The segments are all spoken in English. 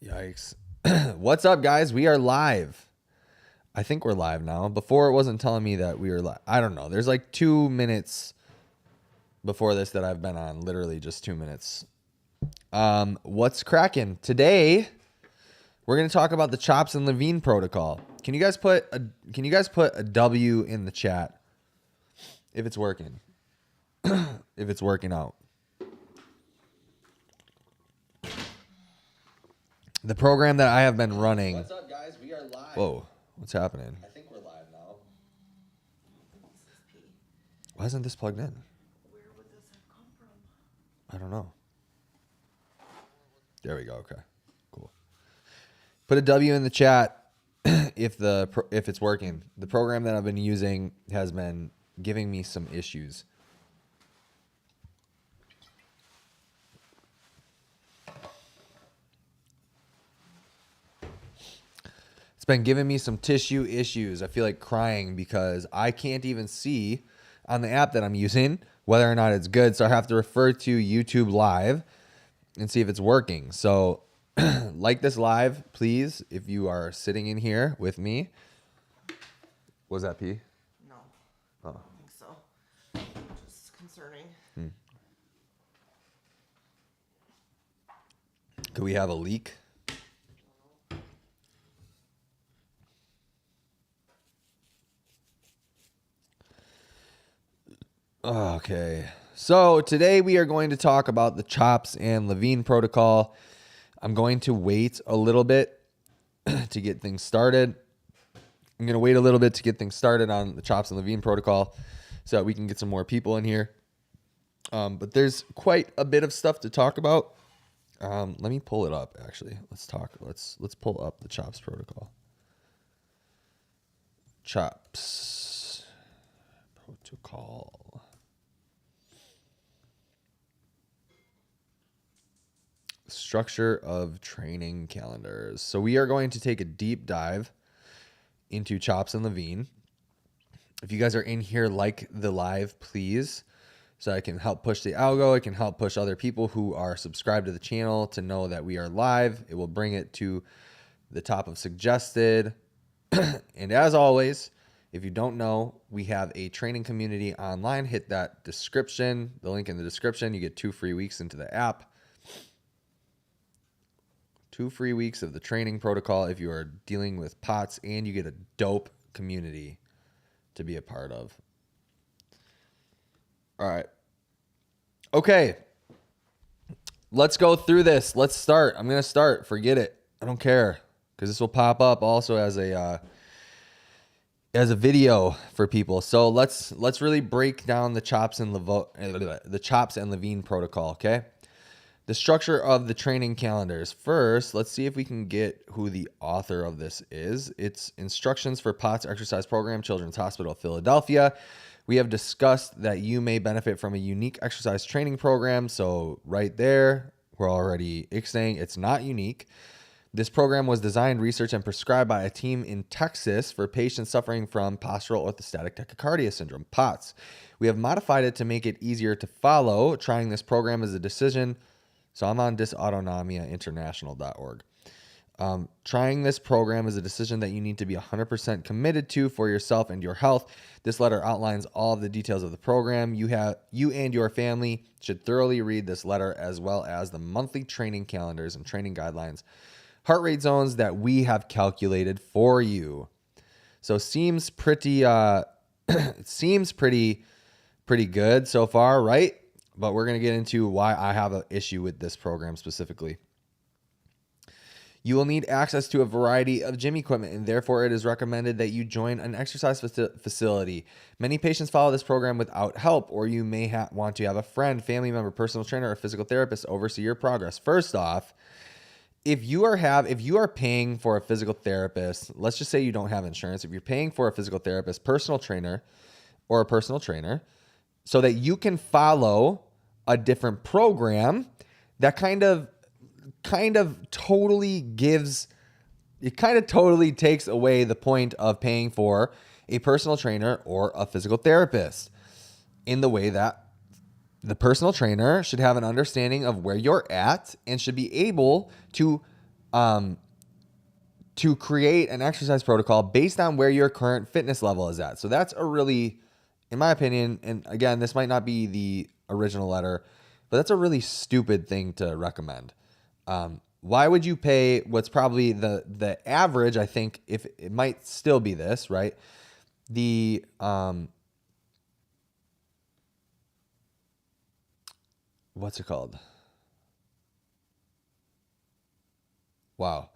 Yikes. What's up, guys? We are live. I think we're live now. Before, it wasn't telling me that we were live. I don't know. There's like 2 minutes before this that I've been on. Literally just 2 minutes. What's cracking? Today, we're going to talk about the Chops and Levine protocol. Can you guys put a W in the chat if it's working? If it's working out. The program that I have been running. What's up, guys? We are live. Whoa, what's happening? I think we're live now. Why isn't this plugged in? Where would this have come from? I don't know. There we go. Okay, cool. Put a W in the chat if it's working. The program that I've been using has been giving me some issues. It's been giving me some tissue issues. I feel like crying because I can't even see on the app that I'm using whether or not it's good. So I have to refer to YouTube Live and see if it's working. So like this live, please, if you are sitting in here with me. Was that pee? No. Oh. I don't think so. Just concerning. Could we have a leak? Okay, so today we are going to talk about the Chops and Levine protocol. I'm going to wait a little bit to get things started. I'm going to wait a little bit to get things started on the Chops and Levine protocol so that we can get some more people in here. But there's quite a bit of stuff to talk about. Let me pull it up, actually. Let's pull up the Chops protocol. Chops protocol. Structure of training calendars. So we are going to take a deep dive into Chops and Levine. If you guys are in here, like the live, please, so I can help push the algo. I can help push other people who are subscribed to the channel to know that we are live. It will bring it to the top of suggested. And as always, if you don't know, we have a training community online. Hit that description, the link in the description. You get 2 free weeks into the app. 2 free weeks of the training protocol if you are dealing with POTS, and you get a dope community to be a part of. All right. Okay. Let's go through this. Let's start. I'm going to start. Forget it. I don't care because this will pop up also as a video for people. So let's really break down the Chops and Levine protocol, okay? The structure of the training calendars. First, let's see if we can get who the author of this is. It's Instructions for POTS Exercise Program, Children's Hospital, Philadelphia. We have discussed that you may benefit from a unique exercise training program. So right there, we're already saying it's not unique. This program was designed, researched, and prescribed by a team in Texas for patients suffering from postural orthostatic tachycardia syndrome, POTS. We have modified it to make it easier to follow. Trying this program is a decision. So I'm on dysautonomiainternational.org. Trying this program is a decision that you need to be 100% committed to for yourself and your health. This letter outlines all of the details of the program. You and your family should thoroughly read this letter, as well as the monthly training calendars and training guidelines, heart rate zones that we have calculated for you. So seems pretty it seems pretty good so far, right? But we're going to get into why I have an issue with this program specifically. You will need access to a variety of gym equipment, and therefore it is recommended that you join an exercise facility. Many patients follow this program without help, or you may want to have a friend, family member, personal trainer, or physical therapist oversee your progress. First off, if you are paying for a physical therapist, let's just say you don't have insurance. If you're paying for a physical therapist, personal trainer, or a personal trainer, so that you can follow a different program, that kind of totally takes away the point of paying for a personal trainer or a physical therapist, in the way that the personal trainer should have an understanding of where you're at and should be able to to create an exercise protocol based on where your current fitness level is at. So that's a really, in my opinion, and again, this might not be the original letter, but that's a really stupid thing to recommend. Why would you pay what's probably the average? I think if it might still be this, right? The what's it called? Wow.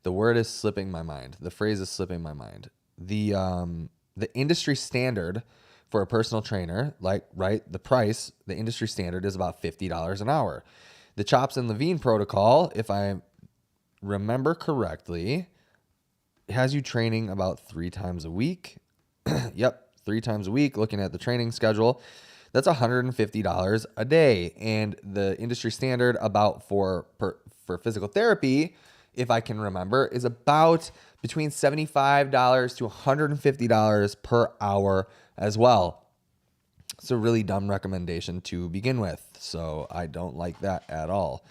The word is slipping my mind. The phrase is slipping my mind. The industry standard for a personal trainer, like, right, the price, the industry standard is about $50 an hour. The Chops and Levine protocol, if I remember correctly, has you training about 3 times a week. Yep, 3 times a week, looking at the training schedule. That's $150 a day. And the industry standard about for physical therapy, if I can remember, is about between $75 to $150 per hour as well. It's a really dumb recommendation to begin with, so I don't like that at all.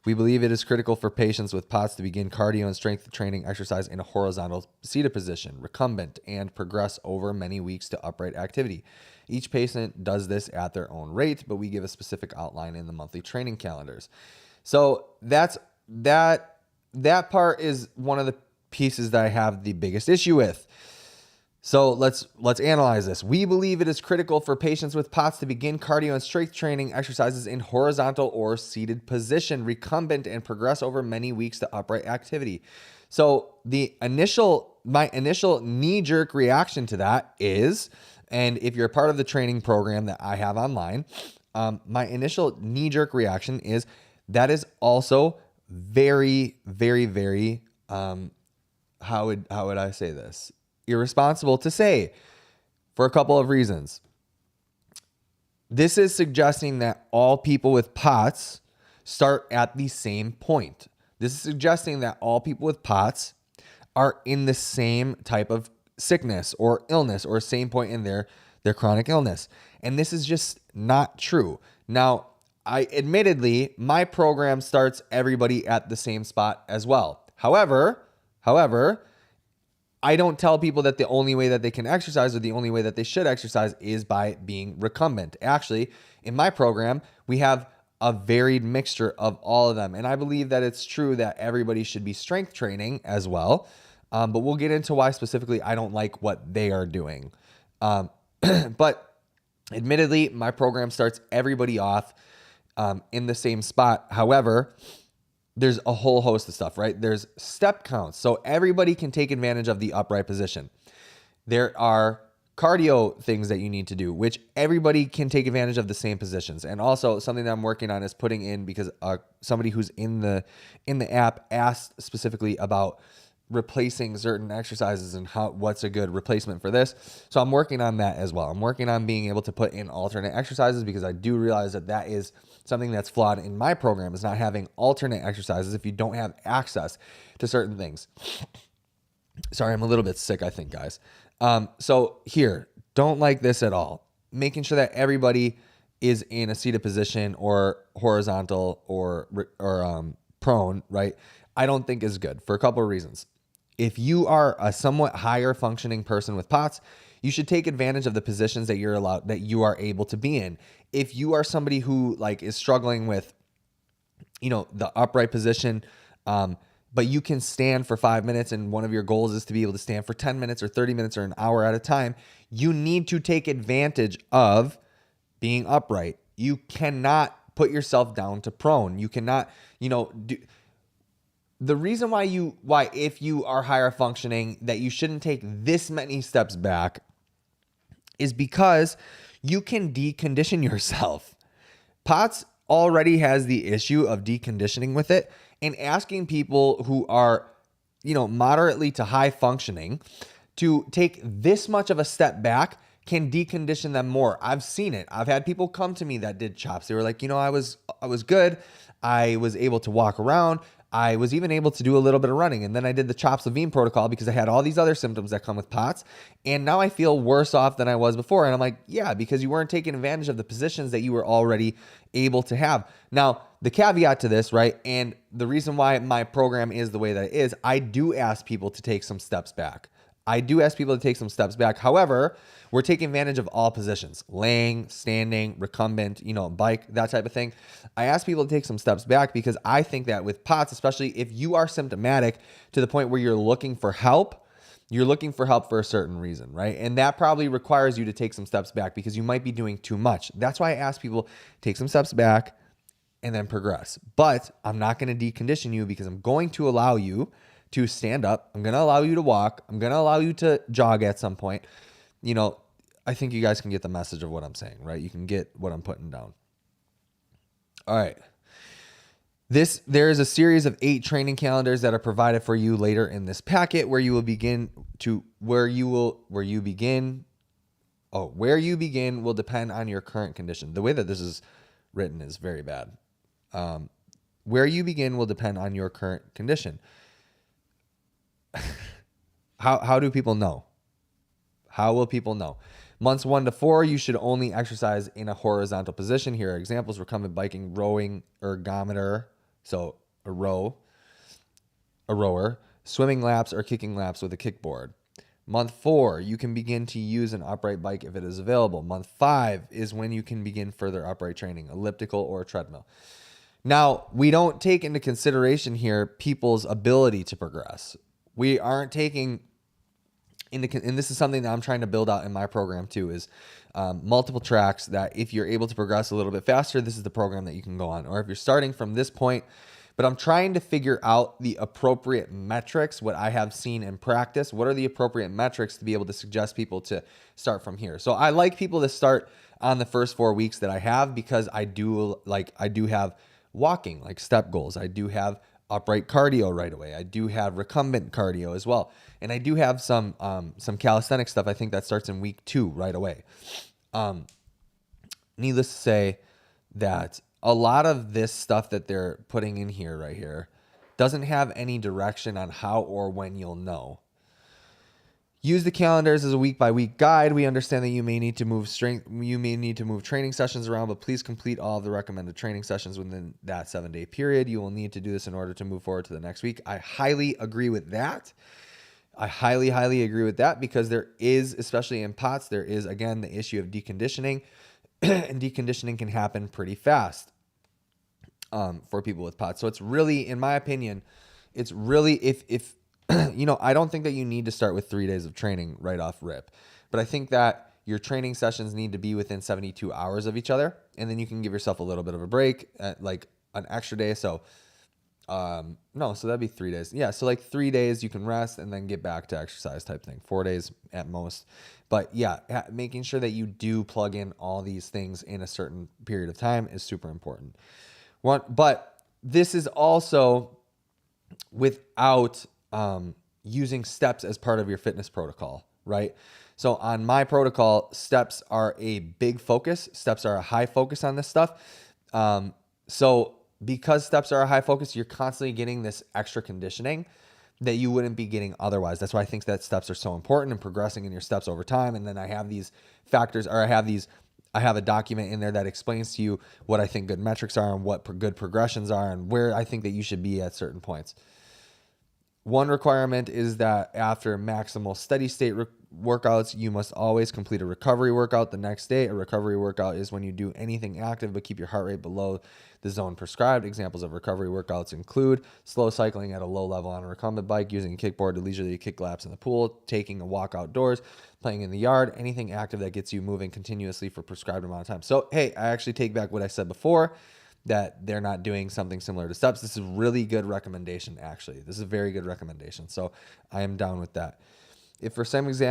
We believe it is critical for patients with POTS to begin cardio and strength training exercise in a horizontal seated position, recumbent, and progress over many weeks to upright activity. Each patient does this at their own rate, but we give a specific outline in the monthly training calendars. So that part is one of the pieces that I have the biggest issue with. So let's analyze this. We believe it is critical for patients with POTS to begin cardio and strength training exercises in horizontal or seated position, recumbent, and progress over many weeks to upright activity. So my initial knee-jerk reaction to that is, and if you're a part of the training program that I have online, my initial knee-jerk reaction is that is also very, very, very, how would I say this? Irresponsible to say, for a couple of reasons. This is suggesting that all people with POTS start at the same point. This is suggesting that all people with POTS are in the same type of sickness or illness or same point in their chronic illness. And this is just not true. Now, admittedly, my program starts everybody at the same spot as well. However, I don't tell people that the only way that they can exercise or the only way that they should exercise is by being recumbent. Actually, in my program, we have a varied mixture of all of them. And I believe that it's true that everybody should be strength training as well. But we'll get into why specifically I don't like what they are doing. But admittedly, my program starts everybody off in the same spot. However, there's a whole host of stuff, right? There's step counts. So everybody can take advantage of the upright position. There are cardio things that you need to do, which everybody can take advantage of the same positions. And also something that I'm working on is putting in, because somebody who's in the app asked specifically about replacing certain exercises and what's a good replacement for this. So I'm working on that as well. I'm working on being able to put in alternate exercises, because I do realize that is something that's flawed in my program, is not having alternate exercises if you don't have access to certain things. Sorry, I'm a little bit sick, I think, guys. So here, don't like this at all. Making sure that everybody is in a seated position or horizontal or prone, right? I don't think is good for a couple of reasons. If you are a somewhat higher functioning person with POTS, you should take advantage of the positions that you are able to be in. If you are somebody who is struggling with, the upright position, but you can stand for 5 minutes and one of your goals is to be able to stand for 10 minutes or 30 minutes or an hour at a time, you need to take advantage of being upright. You cannot put yourself down to prone. You cannot, the reason why if you are higher functioning that you shouldn't take this many steps back is because you can decondition yourself. POTS already has the issue of deconditioning with it, and asking people who are, moderately to high functioning to take this much of a step back can decondition them more. I've seen it. I've had people come to me that did chops. They were like, I was good. I was able to walk around. I was even able to do a little bit of running. And then I did the Chops Levine protocol because I had all these other symptoms that come with POTS. And now I feel worse off than I was before. And I'm like, yeah, because you weren't taking advantage of the positions that you were already able to have. Now, the caveat to this, right? And the reason why my program is the way that it is, I do ask people to take some steps back. However, we're taking advantage of all positions, laying, standing, recumbent, bike, that type of thing. I ask people to take some steps back because I think that with POTS, especially if you are symptomatic to the point where you're looking for help for a certain reason, right? And that probably requires you to take some steps back because you might be doing too much. That's why I ask people, take some steps back and then progress. But I'm not going to decondition you because I'm going to allow you to stand up. I'm going to allow you to walk. I'm going to allow you to jog at some point. I think you guys can get the message of what I'm saying, right? You can get what I'm putting down. All right. There is a series of 8 training calendars that are provided for you later in this packet where you begin will depend on your current condition. The way that this is written is very bad. Where you begin will depend on your current condition. How do people know? How will people know? Months 1 to 4, you should only exercise in a horizontal position. Here are examples: recumbent biking, rowing, ergometer, so a rower, swimming laps or kicking laps with a kickboard. Month 4, you can begin to use an upright bike if it is available. Month 5 is when you can begin further upright training, elliptical or treadmill. Now, we don't take into consideration here people's ability to progress. We aren't taking and this is something that I'm trying to build out in my program too, is multiple tracks that if you're able to progress a little bit faster, this is the program that you can go on. Or if you're starting from this point, but I'm trying to figure out the appropriate metrics, what I have seen in practice. What are the appropriate metrics to be able to suggest people to start from here? So I like people to start on the first 4 weeks that I have because I do have walking, like step goals. I do have upright cardio right away. I do have recumbent cardio as well. And I do have some calisthenic stuff. I think that starts in week 2 right away. Needless to say that a lot of this stuff that they're putting in here right here doesn't have any direction on how or when you'll know. Use the calendars as a week-by-week guide. We understand that you may need to move training sessions around, but please complete all of the recommended training sessions within that 7-day period. You will need to do this in order to move forward to the next week. I highly agree with that. I highly agree with that because there is, especially in POTS, there is, again, the issue of deconditioning, and deconditioning can happen pretty fast for people with POTS. So it's really, in my opinion, it's really if I don't think that you need to start with 3 days of training right off rip, but I think that your training sessions need to be within 72 hours of each other. And then you can give yourself a little bit of a break at like an extra day. So, so that'd be 3 days. Yeah. So like 3 days you can rest and then get back to exercise type thing, 4 days at most. But yeah, making sure that you do plug in all these things in a certain period of time is super important. But this is also without using steps as part of your fitness protocol, right? So on my protocol, steps are a big focus. Steps are a high focus on this stuff. So because steps are a high focus, you're constantly getting this extra conditioning that you wouldn't be getting otherwise. That's why I think that steps are so important and progressing in your steps over time. And then I have these factors, or I have a document in there that explains to you what I think good metrics are and what good progressions are and where I think that you should be at certain points. One requirement is that after maximal steady state workouts, you must always complete a recovery workout the next day. A recovery workout is when you do anything active but keep your heart rate below the zone prescribed. Examples of recovery workouts include slow cycling at a low level on a recumbent bike, using a kickboard to leisurely kick laps in the pool, taking a walk outdoors, playing in the yard, anything active that gets you moving continuously for prescribed amount of time. So, hey, I actually take back what I said before, that they're not doing something similar to steps. This is a really good recommendation, actually. This is a very good recommendation. So I am down with that. If for some reason,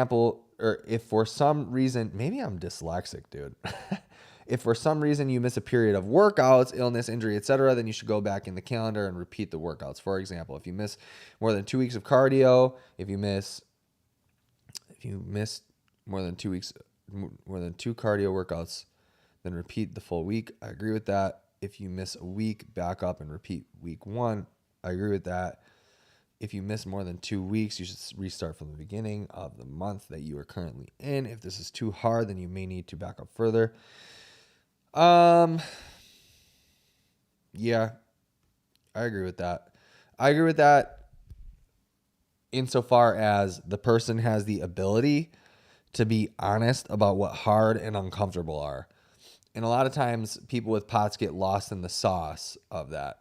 maybe I'm dyslexic, dude. If for some reason you miss a period of workouts, illness, injury, etc., then you should go back in the calendar and repeat the workouts. For example, if you miss more than 2 weeks of cardio, if you miss more than 2 cardio workouts, then repeat the full week. I agree with that. If you miss a week, back up and repeat week 1. I agree with that. If you miss more than 2 weeks, you should restart from the beginning of the month that you are currently in. If this is too hard, then you may need to back up further. Yeah, I agree with that. I agree with that insofar as the person has the ability to be honest about what hard and uncomfortable are. And a lot of times people with POTS get lost in the sauce of that.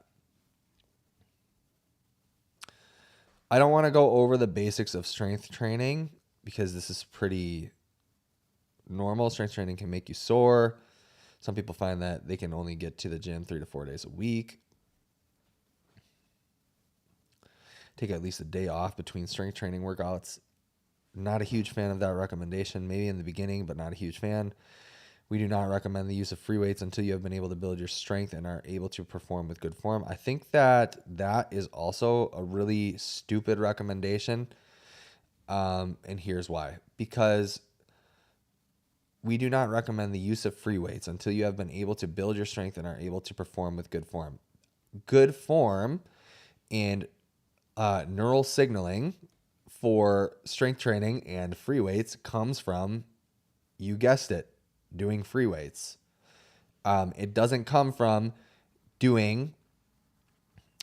I don't want to go over the basics of strength training because this is pretty normal. Strength training can make you sore. Some people find that they can only get to the gym 3 to 4 days a week. Take at least a day off between strength training workouts. Not a huge fan of that recommendation. Maybe in the beginning, but not a huge fan. We do not recommend the use of free weights until you have been able to build your strength and are able to perform with good form. I think that is also a really stupid recommendation. And here's why. Because we do not recommend the use of free weights until you have been able to build your strength and are able to perform with good form. Good form and neural signaling for strength training and free weights comes from, you guessed it, doing free weights. It doesn't come from doing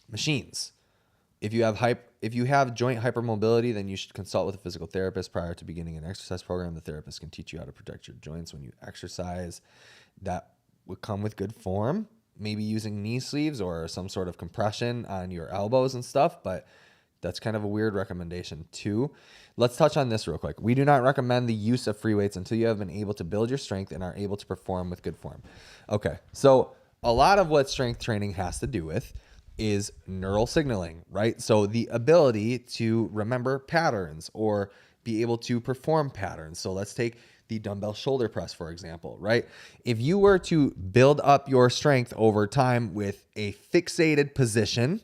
machines. If you have joint hypermobility, then you should consult with a physical therapist prior to beginning an exercise program. The therapist can teach you how to protect your joints when you exercise. That would come with good form, maybe using knee sleeves or some sort of compression on your elbows and stuff, but that's kind of a weird recommendation too. Let's touch on this real quick. We do not recommend the use of free weights until you have been able to build your strength and are able to perform with good form. Okay, so a lot of what strength training has to do with is neural signaling, right? So the ability to remember patterns or be able to perform patterns. So let's take the dumbbell shoulder press, for example, right? If you were to build up your strength over time with a fixated position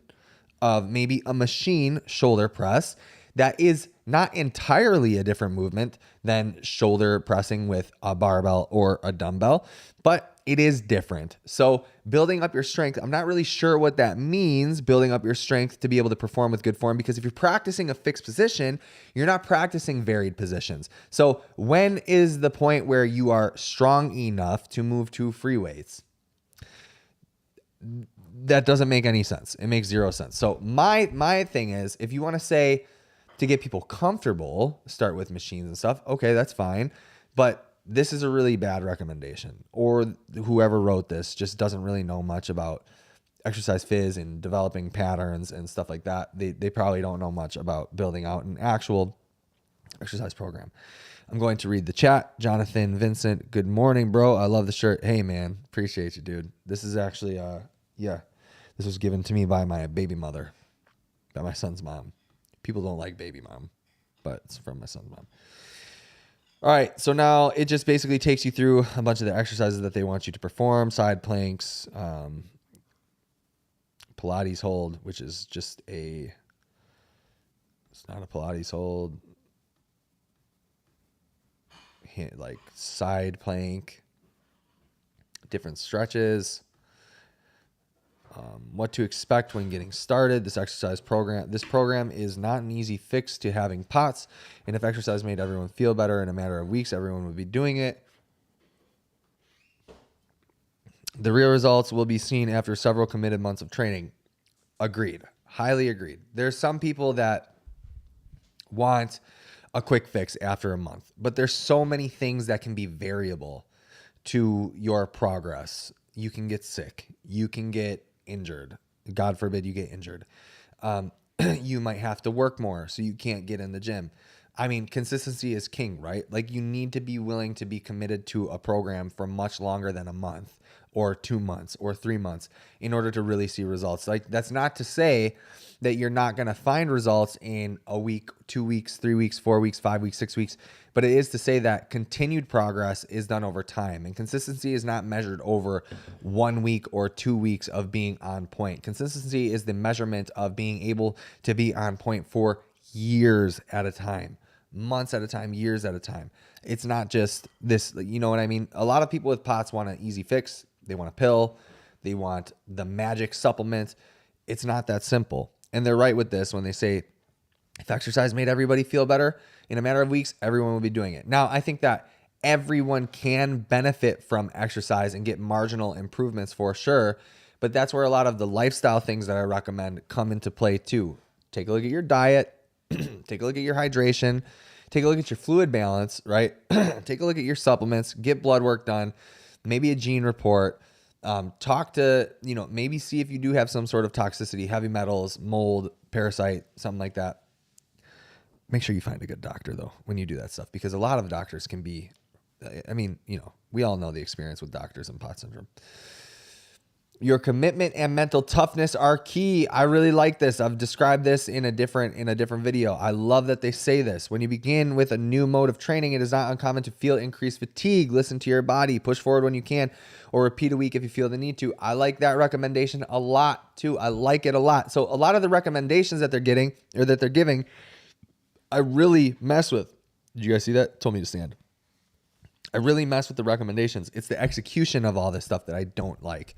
of maybe a machine shoulder press, that is not entirely a different movement than shoulder pressing with a barbell or a dumbbell, but it is different. So building up your strength, I'm not really sure what that means, building up your strength to be able to perform with good form, because if you're practicing a fixed position, you're not practicing varied positions. So when is the point where you are strong enough to move to free weights? That doesn't make any sense. It makes zero sense. So my thing is, if you want to say to get people comfortable, start with machines and stuff, okay, that's fine. But this is a really bad recommendation. Or whoever wrote this just doesn't really know much about exercise phys and developing patterns and stuff like that. They probably don't know much about building out an actual exercise program. I'm going to read the chat. Jonathan Vincent, good morning, bro. I love the shirt. Hey, man, appreciate you, dude. This is actually, this was given to me by my baby mother, by my son's mom. People don't like baby mom, but it's from my son's mom. All right, so now it just basically takes you through a bunch of the exercises that they want you to perform. Side planks, Pilates hold, which is just it's not a Pilates hold. Like side plank, different stretches, what to expect when getting started. This program is not an easy fix to having POTS, and if exercise made everyone feel better in a matter of weeks, everyone would be doing it. The real results will be seen after several committed months of training. Agreed. Highly agreed. There's some people that want a quick fix after a month, but there's so many things that can be variable to your progress. You can get sick. You can get injured. God forbid you get injured. You might have to work more, so you can't get in the gym. I mean, consistency is king, right? Like, you need to be willing to be committed to a program for much longer than a month or 2 months or 3 months in order to really see results. Like, that's not to say that you're not going to find results in a week, 2 weeks, 3 weeks, 4 weeks, 5 weeks, 6 weeks. But it is to say that continued progress is done over time, and consistency is not measured over 1 week or 2 weeks of being on point. Consistency is the measurement of being able to be on point for years at a time, months at a time, years at a time. It's not just this, you know what I mean? A lot of people with POTS want an easy fix. They want a pill. They want the magic supplement. It's not that simple. And they're right with this when they say, if exercise made everybody feel better in a matter of weeks, everyone will be doing it. Now, I think that everyone can benefit from exercise and get marginal improvements for sure. But that's where a lot of the lifestyle things that I recommend come into play too. Take a look at your diet, take a look at your hydration, take a look at your fluid balance, right? Take a look at your supplements, get blood work done, maybe a gene report. Talk to, maybe see if you do have some sort of toxicity, heavy metals, mold, parasite, something like that. Make sure you find a good doctor though when you do that stuff, because a lot of doctors can be, we all know the experience with doctors and POTS syndrome. Your commitment and mental toughness are key. I really like this. I've described this in a different video. I love that they say this. When you begin with a new mode of training, it is not uncommon to feel increased fatigue. Listen to your body. Push forward when you can, or repeat a week if you feel the need to. I like that recommendation a lot too. I like it a lot. So a lot of the recommendations that they're getting or that they're giving, I really mess with. Did you guys see that? Told me to stand. I really mess with the recommendations. It's the execution of all this stuff that I don't like.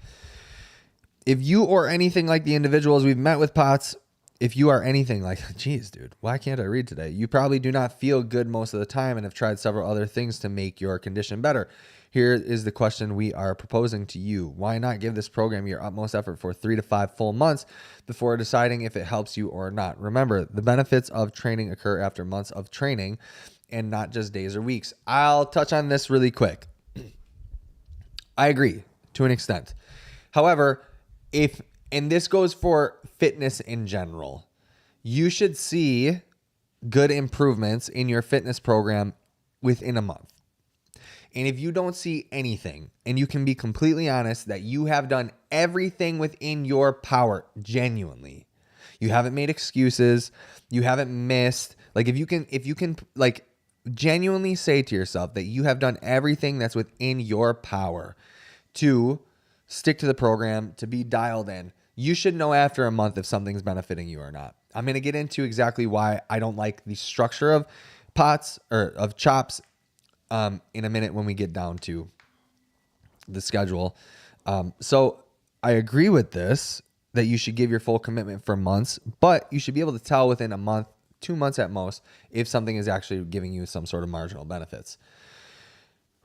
If you or anything like the individuals we've met with POTS, if you are anything like, geez, dude, why can't I read today? You probably do not feel good most of the time and have tried several other things to make your condition better. Here is the question we are proposing to you. Why not give this program your utmost effort for 3 to 5 full months before deciding if it helps you or not? Remember, the benefits of training occur after months of training and not just days or weeks. I'll touch on this really quick. I agree to an extent. However, and this goes for fitness in general, you should see good improvements in your fitness program within a month. And if you don't see anything, and you can be completely honest that you have done everything within your power, genuinely, you haven't made excuses, you haven't missed, like if you can like genuinely say to yourself that you have done everything that's within your power to stick to the program, to be dialed in, you should know after a month if something's benefiting you or not. I'm going to get into exactly why I don't like the structure of POTS or of CHOPS in a minute when we get down to the schedule. So I agree with this, that you should give your full commitment for months, but you should be able to tell within a month, 2 months at most, if something is actually giving you some sort of marginal benefits.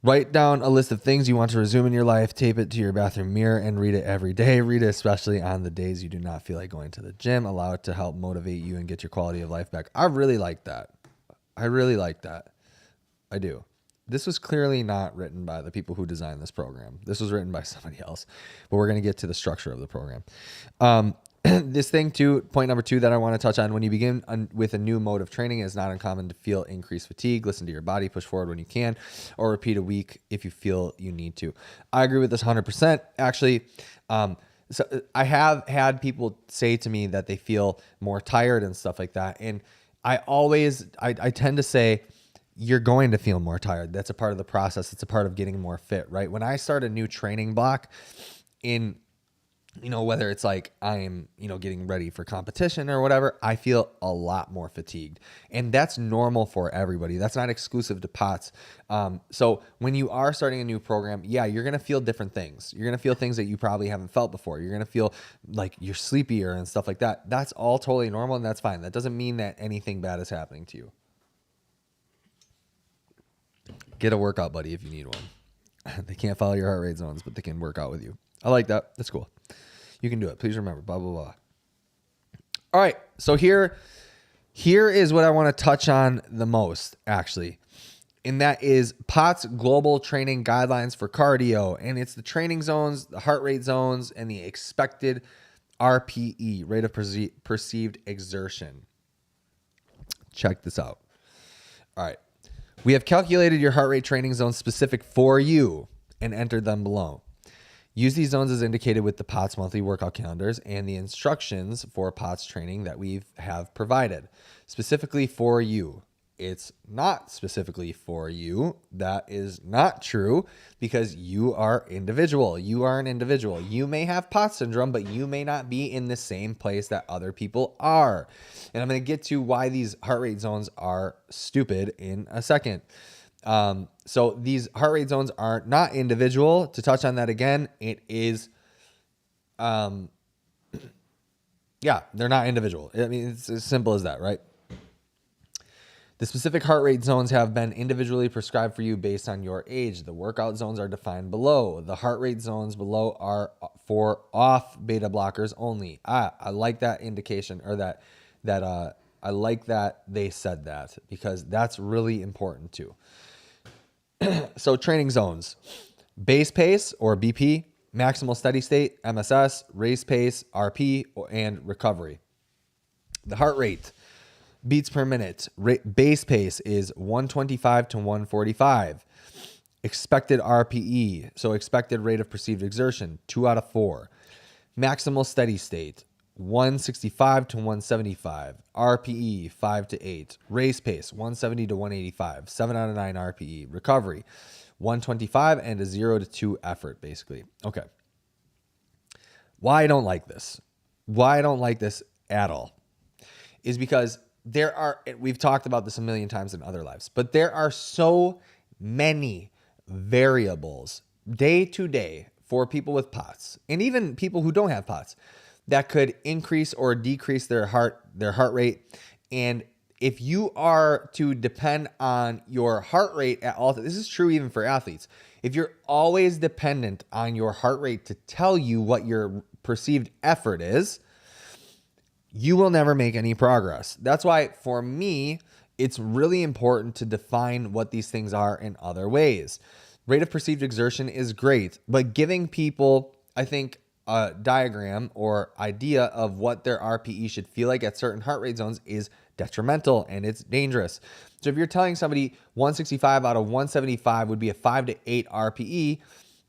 Write down a list of things you want to resume in your life, tape it to your bathroom mirror, and read it every day. Read it especially on the days you do not feel like going to the gym. Allow it to help motivate you and get your quality of life back. I really like that. I do. This was clearly not written by the people who designed this program. This was written by somebody else, but we're going to get to the structure of the program. This thing too, point number 2 that I want to touch on, when you begin with a new mode of training, it is not uncommon to feel increased fatigue. Listen to your body, push forward when you can, or repeat a week if you feel you need to. I agree with this 100%. Actually, so I have had people say to me that they feel more tired and stuff like that. And I tend to say, you're going to feel more tired. That's a part of the process. It's a part of getting more fit, right? When I start a new training block in, whether it's like I'm, getting ready for competition or whatever, I feel a lot more fatigued. And that's normal for everybody. That's not exclusive to POTS. So when you are starting a new program, yeah, you're going to feel different things. You're going to feel things that you probably haven't felt before. You're going to feel like you're sleepier and stuff like that. That's all totally normal, and that's fine. That doesn't mean that anything bad is happening to you. Get a workout buddy if you need one. They can't follow your heart rate zones, but they can work out with you. I like that. That's cool. You can do it. Please remember, blah, blah, blah. All right. So here is what I want to touch on the most, actually. And that is POTS Global Training Guidelines for Cardio. And it's the training zones, the heart rate zones, and the expected RPE, rate of perceived exertion. Check this out. All right. We have calculated your heart rate training zones specific for you and entered them below. Use these zones as indicated with the POTS monthly workout calendars and the instructions for POTS training that we have provided. Specifically for you. It's not specifically for you. That is not true, because you are individual. You are an individual. You may have POTS syndrome, but you may not be in the same place that other people are. And I'm going to get to why these heart rate zones are stupid in a second. So these heart rate zones are not individual. To touch on that again, it is, they're not individual. I mean, it's as simple as that, right? The specific heart rate zones have been individually prescribed for you based on your age. The workout zones are defined below. The heart rate zones below are for off beta blockers only. I like that indication, or that I like that they said that, because that's really important too. So training zones: base pace or BP, maximal steady state, MSS, race pace, RP, and recovery. The heart rate, beats per minute. Base pace is 125 to 145. Expected RPE, so expected rate of perceived exertion, 2 out of 4. Maximal steady state, 165 to 175. RPE, 5 to 8. Race pace, 170 to 185. 7 out of 9 RPE. Recovery, 125 and a 0 to 2 effort, basically. Okay. Why I don't like this? Why I don't like this at all is because we've talked about this a million times in other lives, but there are so many variables day to day for people with POTS, and even people who don't have POTS, that could increase or decrease their heart rate. And if you are to depend on your heart rate at all, this is true even for athletes. If you're always dependent on your heart rate to tell you what your perceived effort is, you will never make any progress. That's why, for me, it's really important to define what these things are in other ways. Rate of perceived exertion is great, but giving people, I think, a diagram or idea of what their RPE should feel like at certain heart rate zones is detrimental, and it's dangerous. So if you're telling somebody 165 out of 175 would be a 5 to 8 RPE,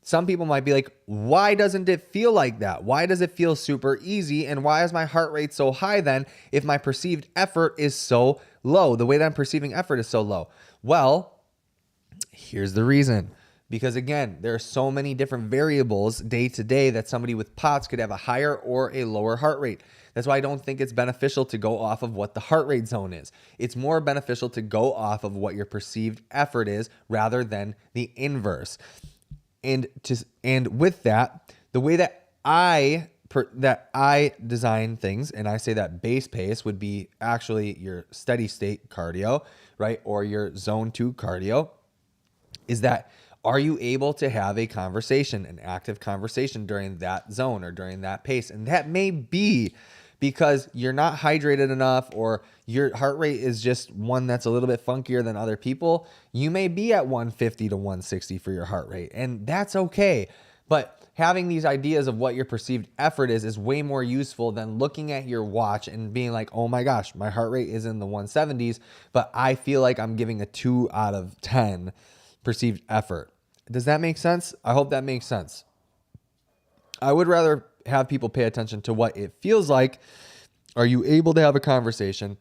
some people might be like, why doesn't it feel like that? Why does it feel super easy? And why is my heart rate so high then if my perceived effort is so low? The way that I'm perceiving effort is so low. Well, here's the reason. Because again, there are so many different variables day to day that somebody with POTS could have a higher or a lower heart rate. That's why I don't think it's beneficial to go off of what the heart rate zone is. It's more beneficial to go off of what your perceived effort is rather than the inverse. And with that, the way that I design things, and I say that base pace would be actually your steady state cardio, right? Or your zone 2 cardio, is that, are you able to have a conversation, an active conversation during that zone or during that pace? And that may be because you're not hydrated enough, or your heart rate is just one that's a little bit funkier than other people. You may be at 150 to 160 for your heart rate, and that's okay. But having these ideas of what your perceived effort is way more useful than looking at your watch and being like, oh my gosh, my heart rate is in the 170s, but I feel like I'm giving a 2 out of 10 perceived effort. Does that make sense? I hope that makes sense. I would rather have people pay attention to what it feels like. Are you able to have a conversation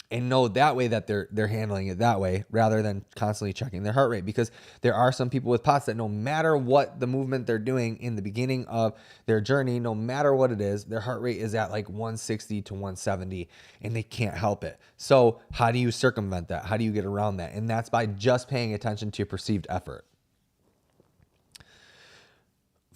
and know that way that they're handling it that way, rather than constantly checking their heart rate? Because there are some people with POTS that no matter what the movement they're doing in the beginning of their journey, no matter what it is, their heart rate is at like 160 to 170 and they can't help it. So how do you circumvent that? How do you get around that? And that's by just paying attention to perceived effort.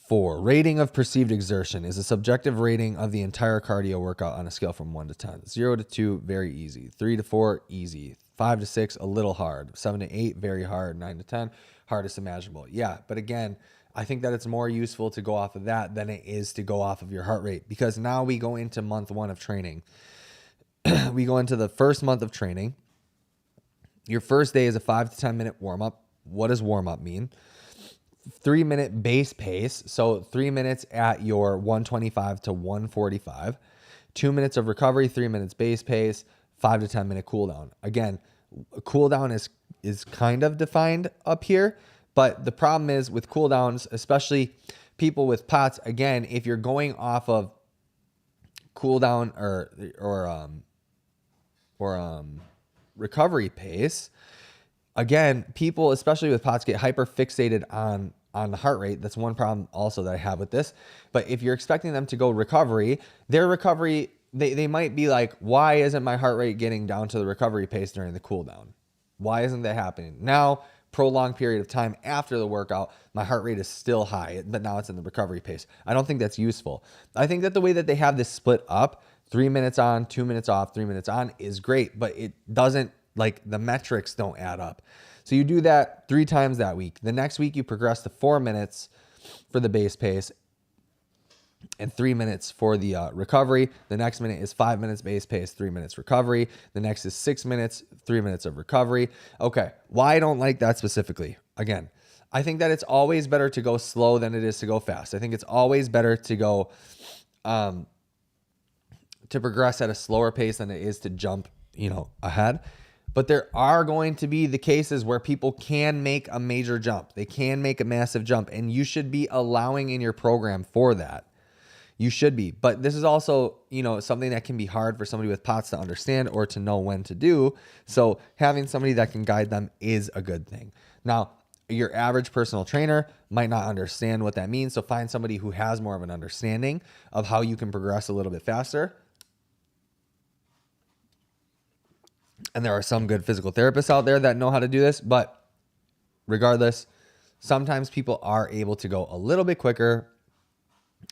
4, rating of perceived exertion is a subjective rating of the entire cardio workout on a scale from 1 to 10. 0 to 2, very easy. 3 to 4, easy. 5 to 6, a little hard. 7 to 8, very hard. 9 to 10, hardest imaginable. Yeah, but again, I think that it's more useful to go off of that than it is to go off of your heart rate, because now we go into month 1 of training. We go into the first month of training. Your first day is a 5 to 10 minute warm-up. What does warm-up mean? 3-minute base pace, so 3 minutes at your 125 to 145, 2 minutes of recovery, 3 minutes base pace, 5 to 10 minute cool down. Again, cool down is kind of defined up here, but the problem is with cool downs, especially people with POTS, again, if you're going off of cool down or recovery pace, again, people, especially with POTS, get hyper fixated on the heart rate. That's one problem also that I have with this. But if you're expecting them to go recovery, their recovery, they might be like, why isn't my heart rate getting down to the recovery pace during the cool down? Why isn't that happening? Now, prolonged period of time after the workout, my heart rate is still high, but now it's in the recovery pace. I don't think that's useful. I think that the way that they have this split up, 3 minutes on, 2 minutes off, 3 minutes on, is great, but it doesn't Like the metrics don't add up. So you do that 3 times that week. The next week you progress to 4 minutes for the base pace and 3 minutes for the recovery. The next minute is 5 minutes base pace, 3 minutes recovery. The next is 6 minutes, 3 minutes of recovery. Okay, why I don't like that specifically? Again, I think that it's always better to go slow than it is to go fast. I think it's always better to go to progress at a slower pace than it is to jump, ahead. But there are going to be the cases where people can make a major jump. They can make a massive jump, and you should be allowing in your program for that. You should be. But this is also, something that can be hard for somebody with POTS to understand or to know when to do. So having somebody that can guide them is a good thing. Now, your average personal trainer might not understand what that means. So find somebody who has more of an understanding of how you can progress a little bit faster. And there are some good physical therapists out there that know how to do this. But regardless, sometimes people are able to go a little bit quicker.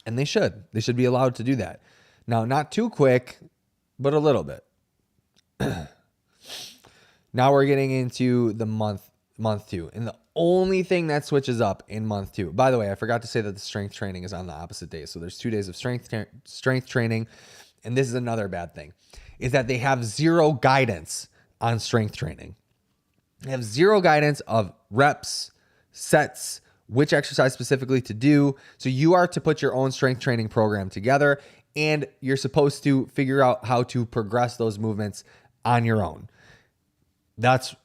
And they should. They should be allowed to do that. Now, not too quick, but a little bit. Now we're getting into the month 2. And the only thing that switches up in month 2. By the way, I forgot to say that the strength training is on the opposite day. So there's 2 days of strength training. And this is another bad thing, is that they have zero guidance on strength training. They have zero guidance of reps, sets, which exercise specifically to do. So you are to put your own strength training program together, and you're supposed to figure out how to progress those movements on your own. That's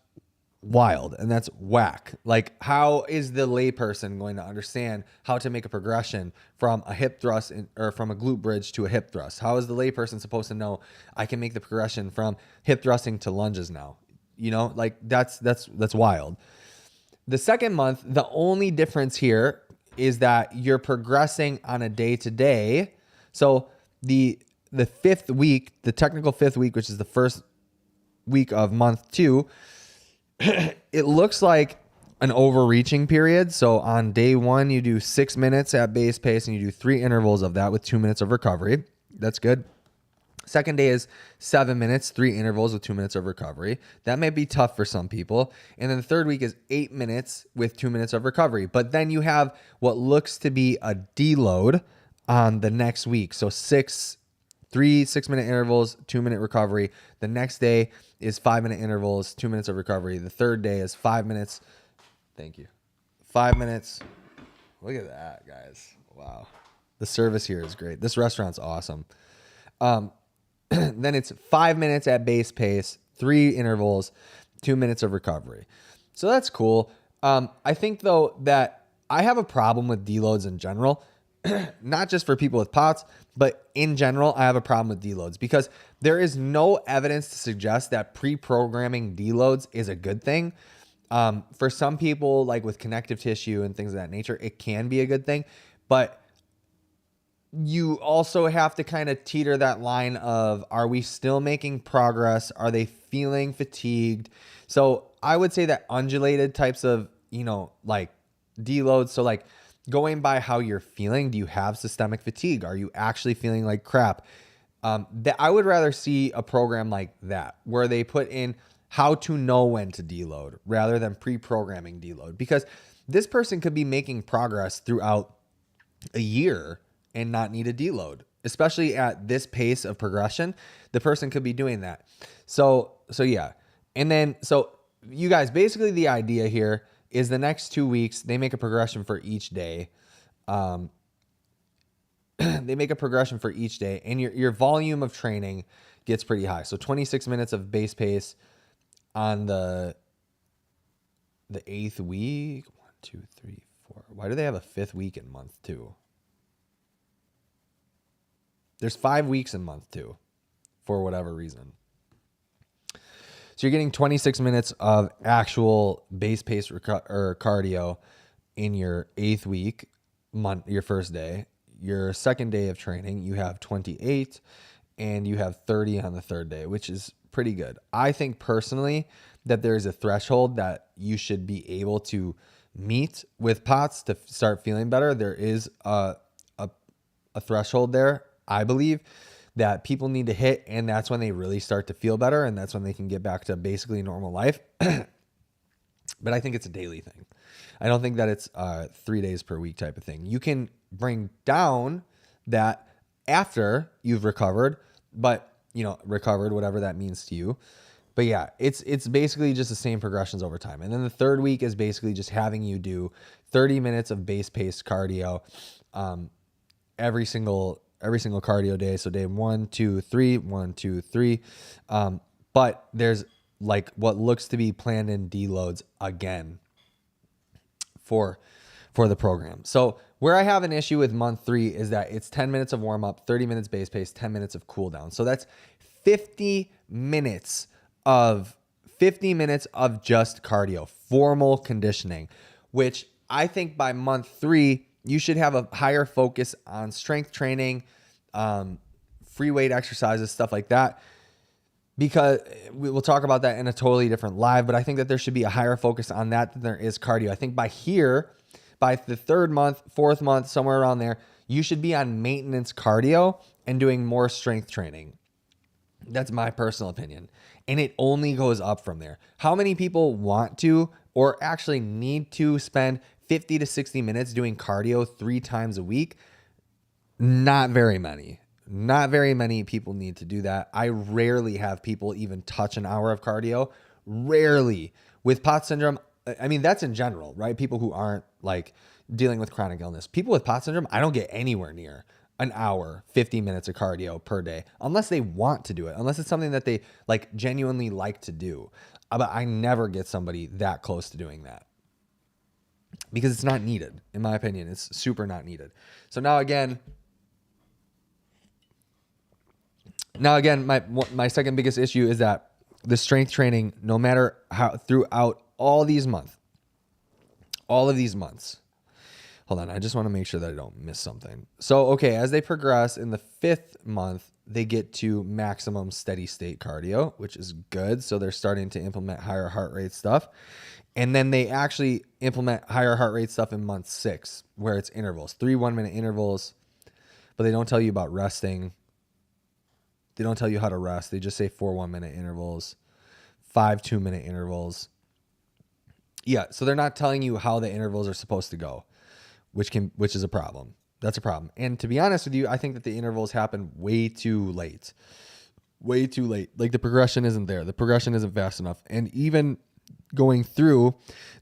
wild and that's whack. Like, how is the layperson going to understand how to make a progression from a hip thrust or from a glute bridge to a hip thrust? How is the layperson supposed to know I can make the progression from hip thrusting to lunges now? Like that's wild. The second month, the only difference here is that you're progressing on a day-to-day. So the 5th week, the technical 5th week, which is the first week of month 2, it looks like an overreaching period. So on day 1, you do 6 minutes at base pace and you do 3 intervals of that with 2 minutes of recovery. That's good. Second day is 7 minutes, 3 intervals with 2 minutes of recovery. That may be tough for some people. And then the third week is 8 minutes with 2 minutes of recovery. But then you have what looks to be a deload on the next week. So 3 6-minute intervals, 2-minute recovery. The next day is 5-minute intervals, 2 minutes of recovery. The third day is 5 minutes. Thank you. 5 minutes. Look at that, guys. Wow. The service here is great. This restaurant's awesome. Then it's 5 minutes at base pace, 3 intervals, 2 minutes of recovery. So that's cool. I think, though, that I have a problem with deloads in general, not just for people with POTS, but in general, I have a problem with deloads because there is no evidence to suggest that pre-programming deloads is a good thing. For some people, like with connective tissue and things of that nature, it can be a good thing, but you also have to kind of teeter that line of, are we still making progress? Are they feeling fatigued? So I would say that undulated types of, like deloads. So like going by how you're feeling, do you have systemic fatigue? Are you actually feeling like crap? That I would rather see a program like that where they put in how to know when to deload rather than pre-programming deload, because this person could be making progress throughout a year and not need a deload, especially at this pace of progression. The person could be doing that. So yeah. And then, so you guys, basically the idea here is the next 2 weeks, they make a progression for each day. They make a progression for each day, and your volume of training gets pretty high. So 26 minutes of base pace on the 8th week. 1, 2, 3, 4. Why do they have a 5th week in month 2? There's 5 weeks in month 2 for whatever reason. So you're getting 26 minutes of actual base pace or cardio in your 8th week, your first day. Your second day of training, you have 28 and you have 30 on the third day, which is pretty good. I think personally that there's a threshold that you should be able to meet with POTS to start feeling better. There is a threshold there, I believe. that people need to hit, and that's when they really start to feel better, and that's when they can get back to basically normal life. But I think it's a daily thing. I don't think that it's 3 days per week type of thing. You can bring down that after you've recovered, but recovered, whatever that means to you. But yeah, it's basically just the same progressions over time. And then the third week is basically just having you do 30 minutes of base paced cardio every single cardio day. So day 1, 2, 3, 1, 2, 3. But there's like what looks to be planned in deloads again for the program. So where I have an issue with month 3 is that it's 10 minutes of warm up, 30 minutes base pace, 10 minutes of cool down. So that's 50 minutes of just cardio, formal conditioning, which I think by month 3, you should have a higher focus on strength training, free weight exercises, stuff like that, because we'll talk about that in a totally different live, but I think that there should be a higher focus on that than there is cardio. I think by the 3rd month, 4th month, somewhere around there, you should be on maintenance cardio and doing more strength training. That's my personal opinion. And it only goes up from there. How many people want to or actually need to spend 50 to 60 minutes doing cardio 3 times a week? Not very many. Not very many people need to do that. I rarely have people even touch an hour of cardio. Rarely. With POTS syndrome, I mean, that's in general, right? People who aren't like dealing with chronic illness. People with POTS syndrome, I don't get anywhere near an hour, 50 minutes of cardio per day, unless they want to do it, unless it's something that they like genuinely like to do. But I never get somebody that close to doing that because it's not needed. In my opinion, it's super not needed. So now again, my second biggest issue is that the strength training, no matter how, throughout all of these months, hold on, I just want to make sure that I don't miss something. So, okay, as they progress in the 5th month, they get to maximum steady state cardio, which is good. So they're starting to implement higher heart rate stuff. And then they actually implement higher heart rate stuff in month 6, where it's intervals, 3 1-minute intervals, but they don't tell you about resting. They don't tell you how to rest. They just say 4 1-minute intervals, 5 2-minute intervals. Yeah, so they're not telling you how the intervals are supposed to go, which is a problem. That's a problem. And to be honest with you, I think that the intervals happen way too late. Way too late. Like the progression isn't there. The progression isn't fast enough. And even going through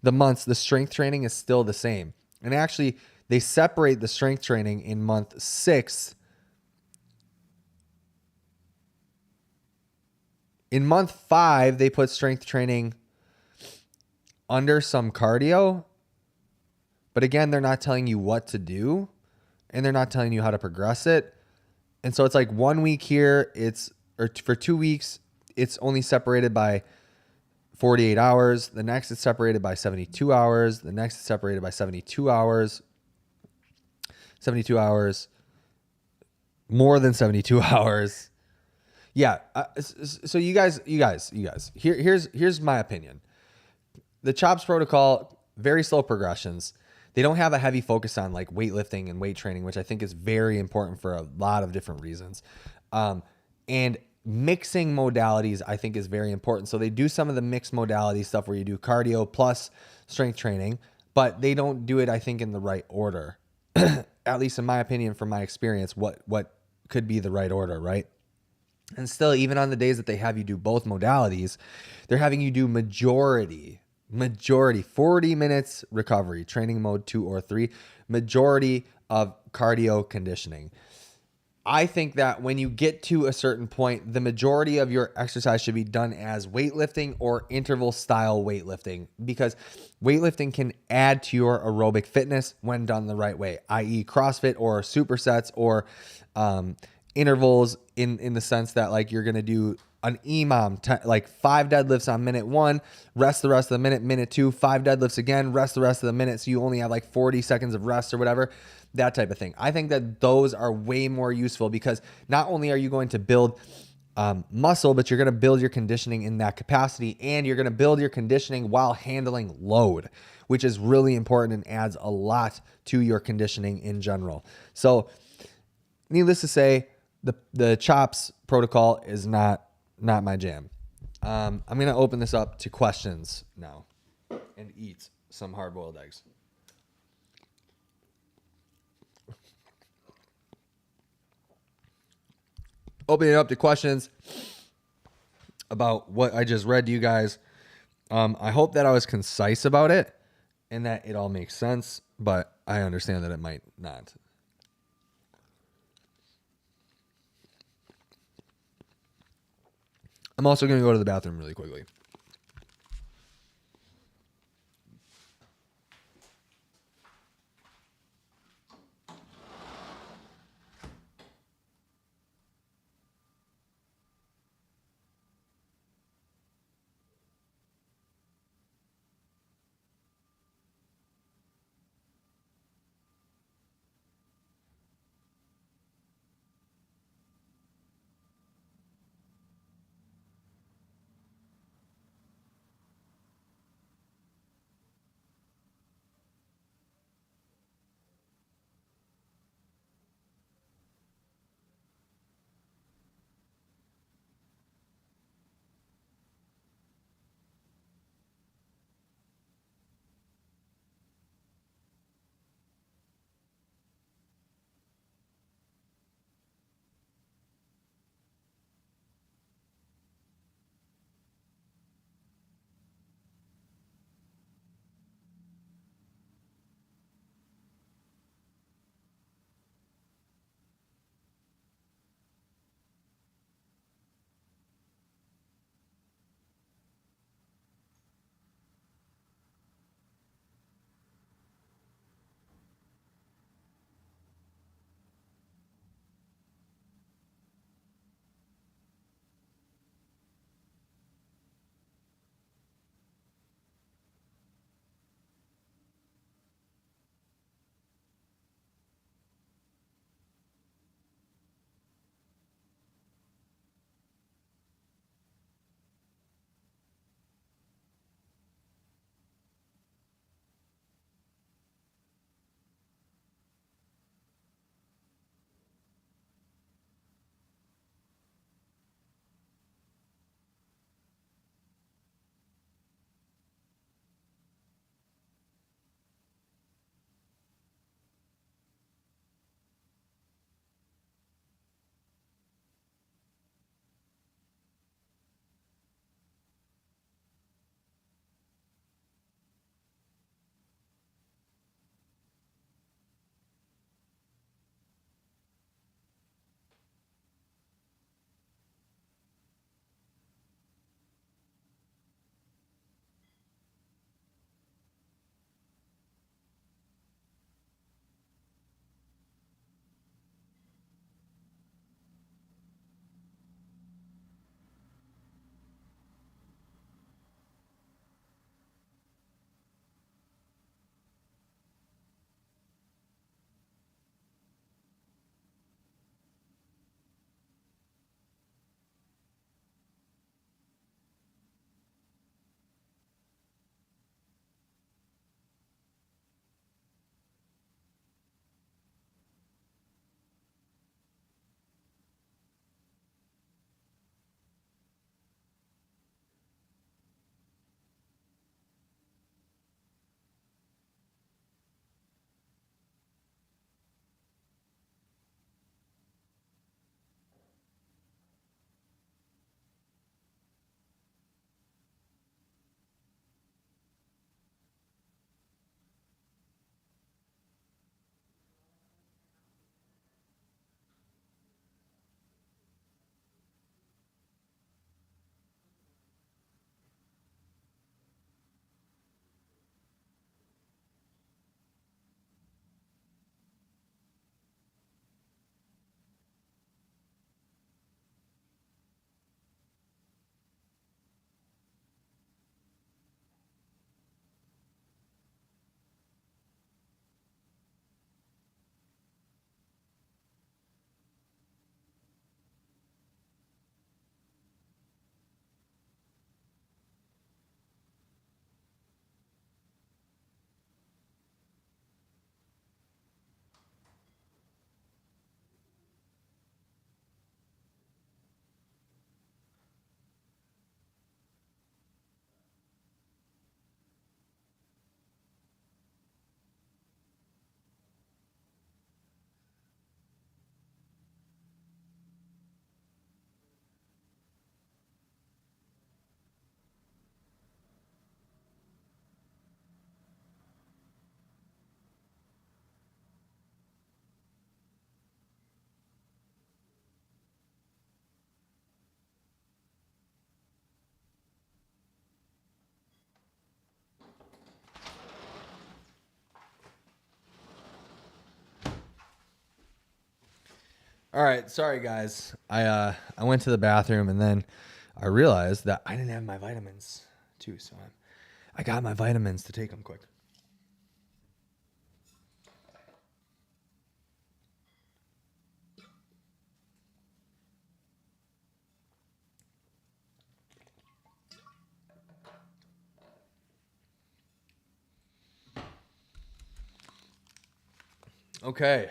the months, the strength training is still the same. And actually, they separate the strength training in month 6. In month 5, they put strength training under some cardio. But again, they're not telling you what to do, and they're not telling you how to progress it. And so it's like 1 week here, for 2 weeks, it's only separated by 48 hours. The next is separated by 72 hours. The next is separated by 72 hours. 72 hours. More than 72 hours. Yeah. So you guys, here's my opinion. The CHOPS protocol, very slow progressions. They don't have a heavy focus on like weightlifting and weight training, which I think is very important for a lot of different reasons. And mixing modalities, I think, is very important. So they do some of the mixed modality stuff where you do cardio plus strength training, but they don't do it, I think, in the right order. At least in my opinion, from my experience, what could be the right order, right? And still, even on the days that they have you do both modalities, they're having you do majority 40 minutes recovery, training mode 2 or 3, majority of cardio conditioning. I think that when you get to a certain point, the majority of your exercise should be done as weightlifting or interval style weightlifting, because weightlifting can add to your aerobic fitness when done the right way, i.e. CrossFit or supersets or intervals in the sense that like you're going to do an EMOM, like 5 deadlifts on minute 1, rest the rest of the minute 2, 5 deadlifts again, rest the rest of the minute. So you only have like 40 seconds of rest or whatever, that type of thing. I think that those are way more useful because not only are you going to build muscle, but you're going to build your conditioning in that capacity, and you're going to build your conditioning while handling load, which is really important and adds a lot to your conditioning in general. So needless to say, the chops protocol is not my jam. I'm gonna open this up to questions now, and eat some hard boiled eggs. Opening it up to questions about what I just read to you guys. I hope that I was concise about it and that it all makes sense, but I understand that it might not. I'm also going to go to the bathroom really quickly. All right, sorry guys. I went to the bathroom and then I realized that I didn't have my vitamins too, so I got my vitamins to take them quick. Okay.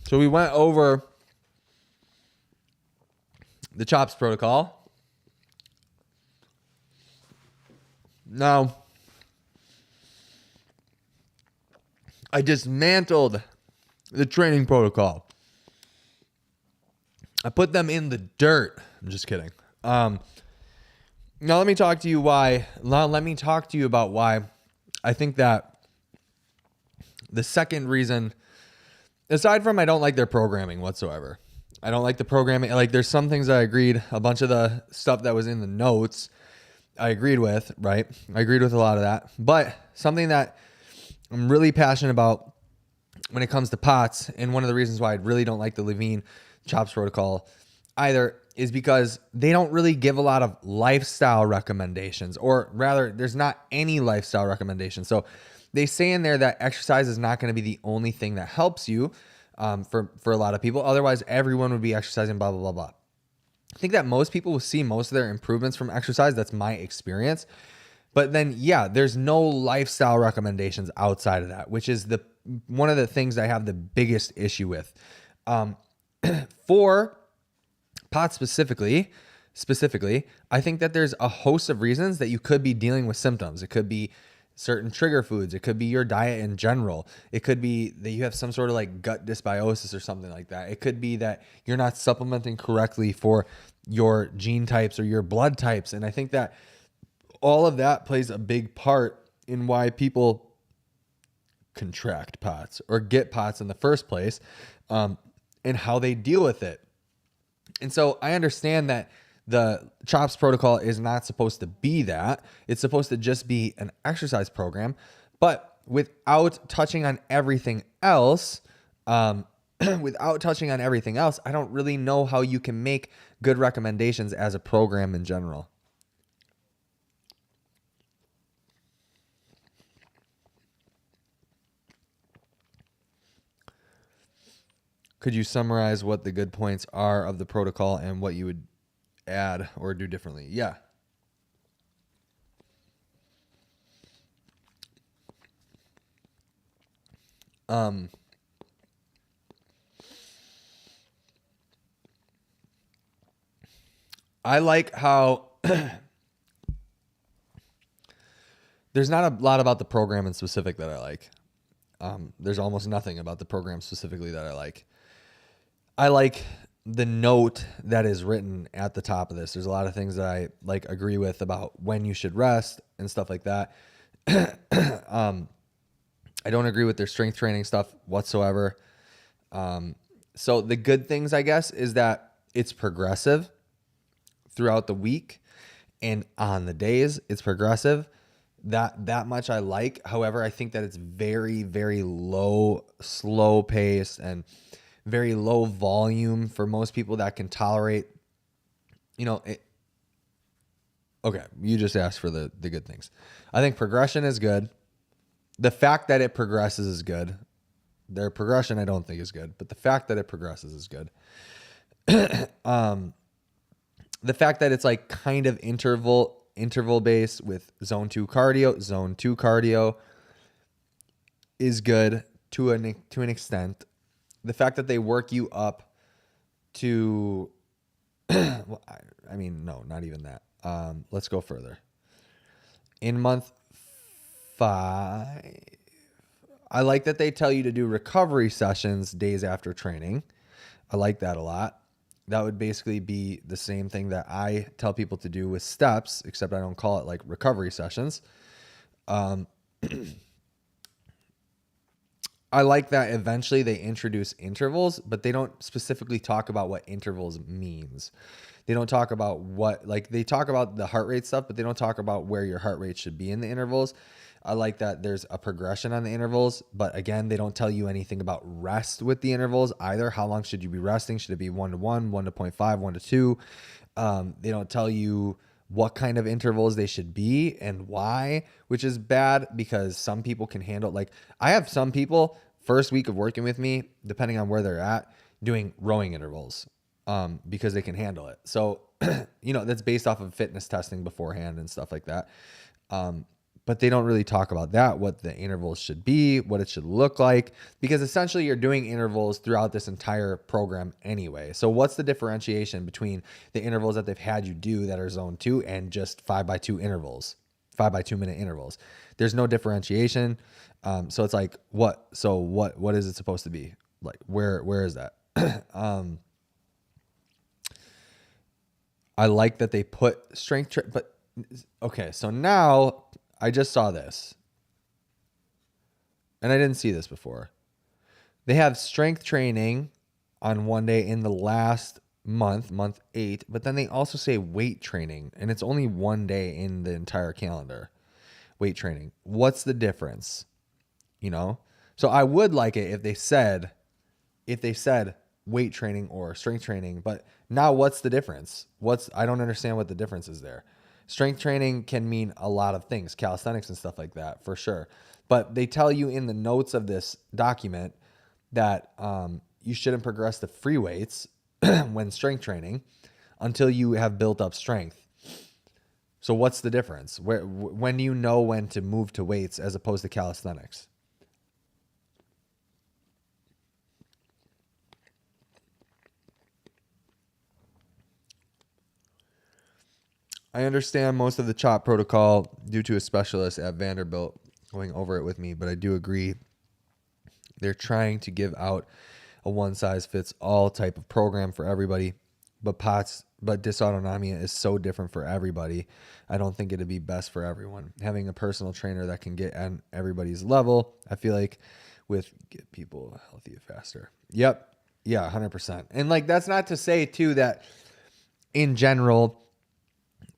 So we went over the CHOPS protocol. Now, I dismantled the training protocol. I put them in the dirt. I'm just kidding. Now let me talk to you about why I think that the second reason, aside from I don't like their programming whatsoever. I don't like the programming. Like there's some things I agreed, a bunch of the stuff that was in the notes I agreed with, right? I agreed with a lot of that. But something that I'm really passionate about when it comes to POTS, and one of the reasons why I really don't like the Levine CHOPS protocol either, is because they don't really give a lot of lifestyle recommendations, or rather, there's not any lifestyle recommendations. So they say in there that exercise is not going to be the only thing that helps you for a lot of people. Otherwise, everyone would be exercising, blah, blah, blah, blah. I think that most people will see most of their improvements from exercise. That's my experience. But then, yeah, there's no lifestyle recommendations outside of that, which is one of the things I have the biggest issue with. For POTS specifically, I think that there's a host of reasons that you could be dealing with symptoms. It could be certain trigger foods. It could be your diet in general. It could be that you have some sort of like gut dysbiosis or something like that. It could be that you're not supplementing correctly for your gene types or your blood types. And I think that all of that plays a big part in why people contract POTS or get POTS in the first place, and how they deal with it. And so I understand that the CHOPS protocol is not supposed to be that. It's supposed to just be an exercise program, but without touching on everything else, I don't really know how you can make good recommendations as a program in general. Could you summarize what the good points are of the protocol and what you would add or do differently? Yeah. I like how there's not a lot about the program in specific that I like. There's almost nothing about the program specifically that I like. I like the note that is written at the top of this. There's a lot of things that I like agree with about when you should rest and stuff like that. I don't agree with their strength training stuff whatsoever. So the good things, I guess, is that it's progressive throughout the week and on the days. It's progressive. That much I like. However, I think that it's very, very low, slow paced and very low volume for most people that can tolerate, okay, you just asked for the good things. I think progression is good. The fact that it progresses is good. Their progression I don't think is good, but the fact that it progresses is good. The fact that it's like kind of interval based with zone 2 cardio is good to an extent. The fact that they work you up to, well, no, not even that. Let's go further. In month 5, I like that they tell you to do recovery sessions days after training. I like that a lot. That would basically be the same thing that I tell people to do with steps, except I don't call it like recovery sessions. I like that eventually they introduce intervals, but they don't specifically talk about what intervals means. They don't talk about they talk about the heart rate stuff, but they don't talk about where your heart rate should be in the intervals. I like that there's a progression on the intervals, but again, they don't tell you anything about rest with the intervals either. How long should you be resting? Should it be 1 to 1, 1 to 0.5, 1 to 2? They don't tell you what kind of intervals they should be and why, which is bad because some people can handle, like I have some people first week of working with me, depending on where they're at, doing rowing intervals because they can handle it. So, that's based off of fitness testing beforehand and stuff like that. But they don't really talk about that, what the intervals should be, what it should look like, because essentially you're doing intervals throughout this entire program anyway. So what's the differentiation between the intervals that they've had you do that are zone 2 and just 5x2 intervals, 5x2 minute intervals? There's no differentiation. So it's like, what is it supposed to be? Like, where is that? I like that they put strength, but okay. So now I just saw this and I didn't see this before. They have strength training on one day in the last month 8, but then they also say weight training, and it's only one day in the entire calendar. Weight training. What's the difference? So I would like it if they said weight training or strength training, but now what's the difference? I don't understand what the difference is there. Strength training can mean a lot of things, calisthenics and stuff like that, for sure. But they tell you in the notes of this document that you shouldn't progress to free weights when strength training until you have built up strength. So what's the difference? When do you know when to move to weights as opposed to calisthenics? I understand most of the CHOP protocol due to a specialist at Vanderbilt going over it with me, but I do agree they're trying to give out a one-size-fits-all type of program for everybody, but dysautonomia is so different for everybody. I don't think it'd be best for everyone. Having a personal trainer that can get on everybody's level, I feel like get people healthier faster. Yep. Yeah, 100%. And that's not to say too that in general,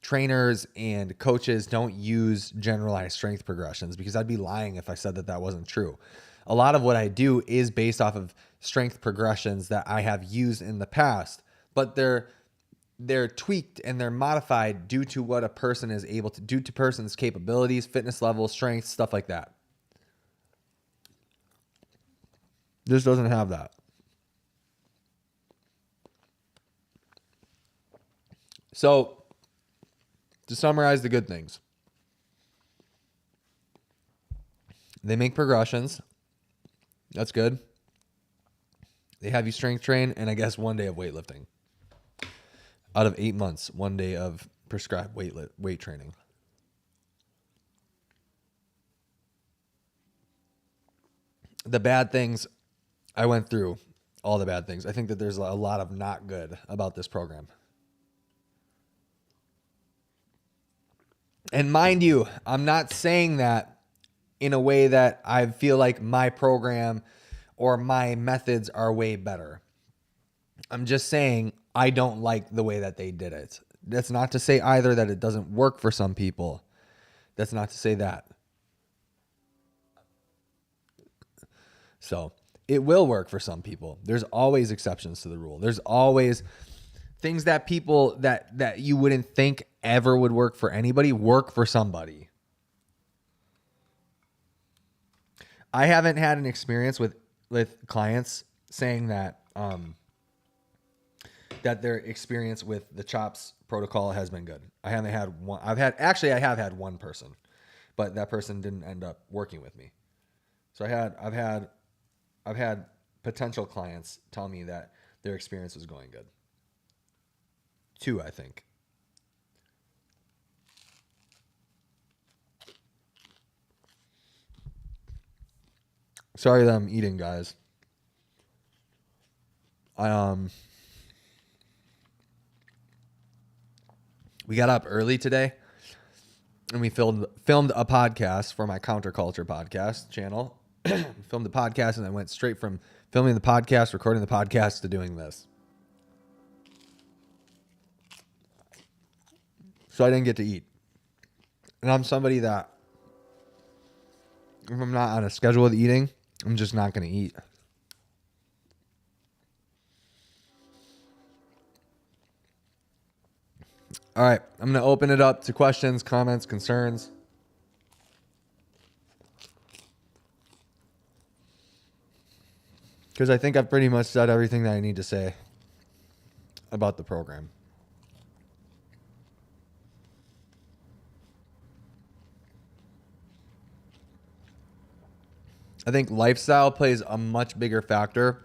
trainers and coaches don't use generalized strength progressions, because I'd be lying if I said that wasn't true. A lot of what I do is based off of strength progressions that I have used in the past, but they're tweaked and they're modified due to what a person is able to do, to person's capabilities, fitness level, strength, stuff like that. This doesn't have that. So, to summarize the good things, they make progressions. That's good. They have you strength train, and I guess 1 day of weightlifting. Out of 8 months, 1 day of prescribed weight training. The bad things, I went through all the bad things. I think that there's a lot of not good about this program. And mind you, I'm not saying that in a way that I feel like my program or my methods are way better. I'm just saying I don't like the way that they did it. That's not to say either that it doesn't work for some people. That's not to say that. So it will work for some people. There's always exceptions to the rule. There's always things that people that you wouldn't think ever would work for anybody work for somebody. I haven't had an experience with clients saying that that their experience with the CHOPS protocol has been good. I haven't had one. I have had one person, but that person didn't end up working with me. So I've had potential clients tell me that their experience was going good. 2, I think. Sorry that I'm eating, guys. We got up early today and we filmed a podcast for my Counterculture podcast channel. Filmed the podcast and I went straight from filming the podcast, recording the podcast, to doing this. So I didn't get to eat. And I'm somebody that if I'm not on a schedule with eating, I'm just not going to eat. All right, I'm going to open it up to questions, comments, concerns. Because I think I've pretty much said everything that I need to say about the program. I think lifestyle plays a much bigger factor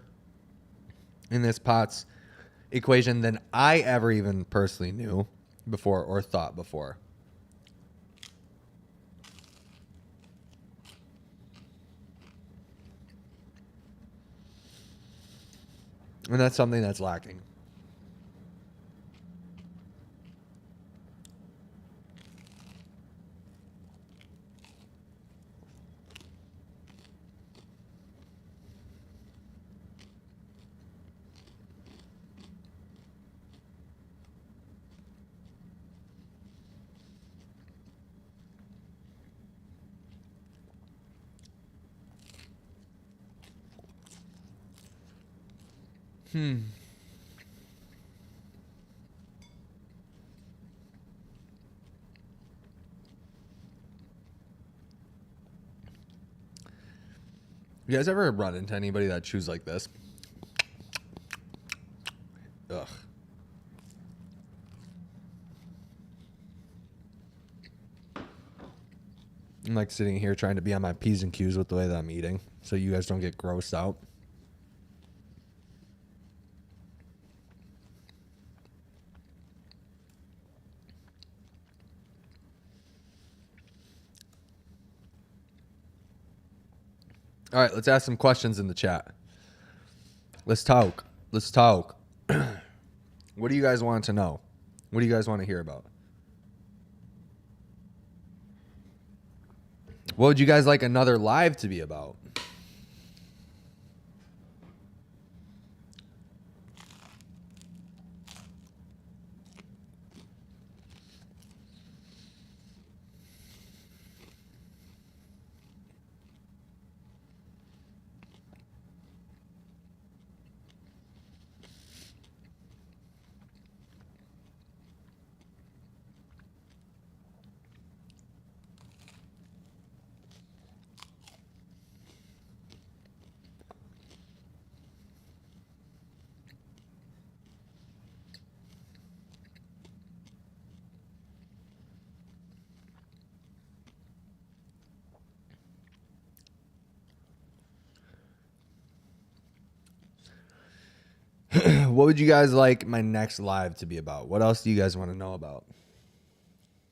in this POTS equation than I ever even personally knew before or thought before. And that's something that's lacking. You guys ever run into anybody that chews like this? Ugh. I'm like sitting here trying to be on my P's and Q's with the way that I'm eating so you guys don't get grossed out. All right, let's ask some questions in the chat. Let's talk. Let's talk. What do you guys want to know? What do you guys want to hear about? What would you guys like another live to be about? What would you guys like my next live to be about? What else do you guys want to know about?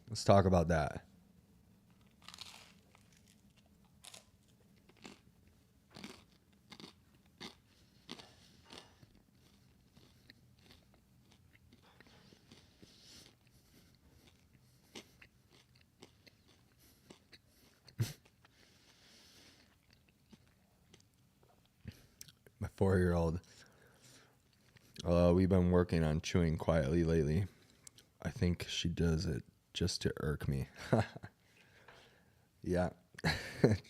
Let's talk about that. My 4-year-old. We've been working on chewing quietly lately. I think she does it just to irk me. Yeah.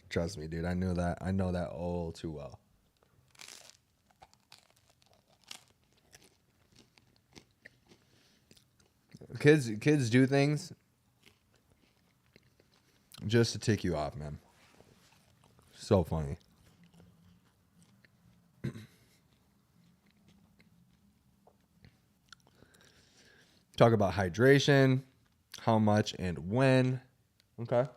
Trust me, dude. I knew that. I know that all too well. Kids do things just to tick you off, man. So funny. Talk about hydration, how much and when. Okay.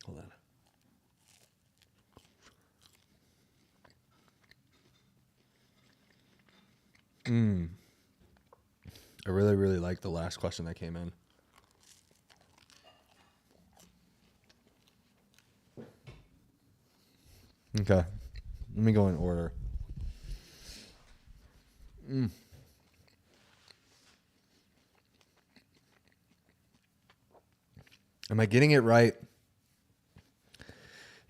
Hold on. I really, really like the last question that came in. Okay. Let me go in order. Am I getting it right?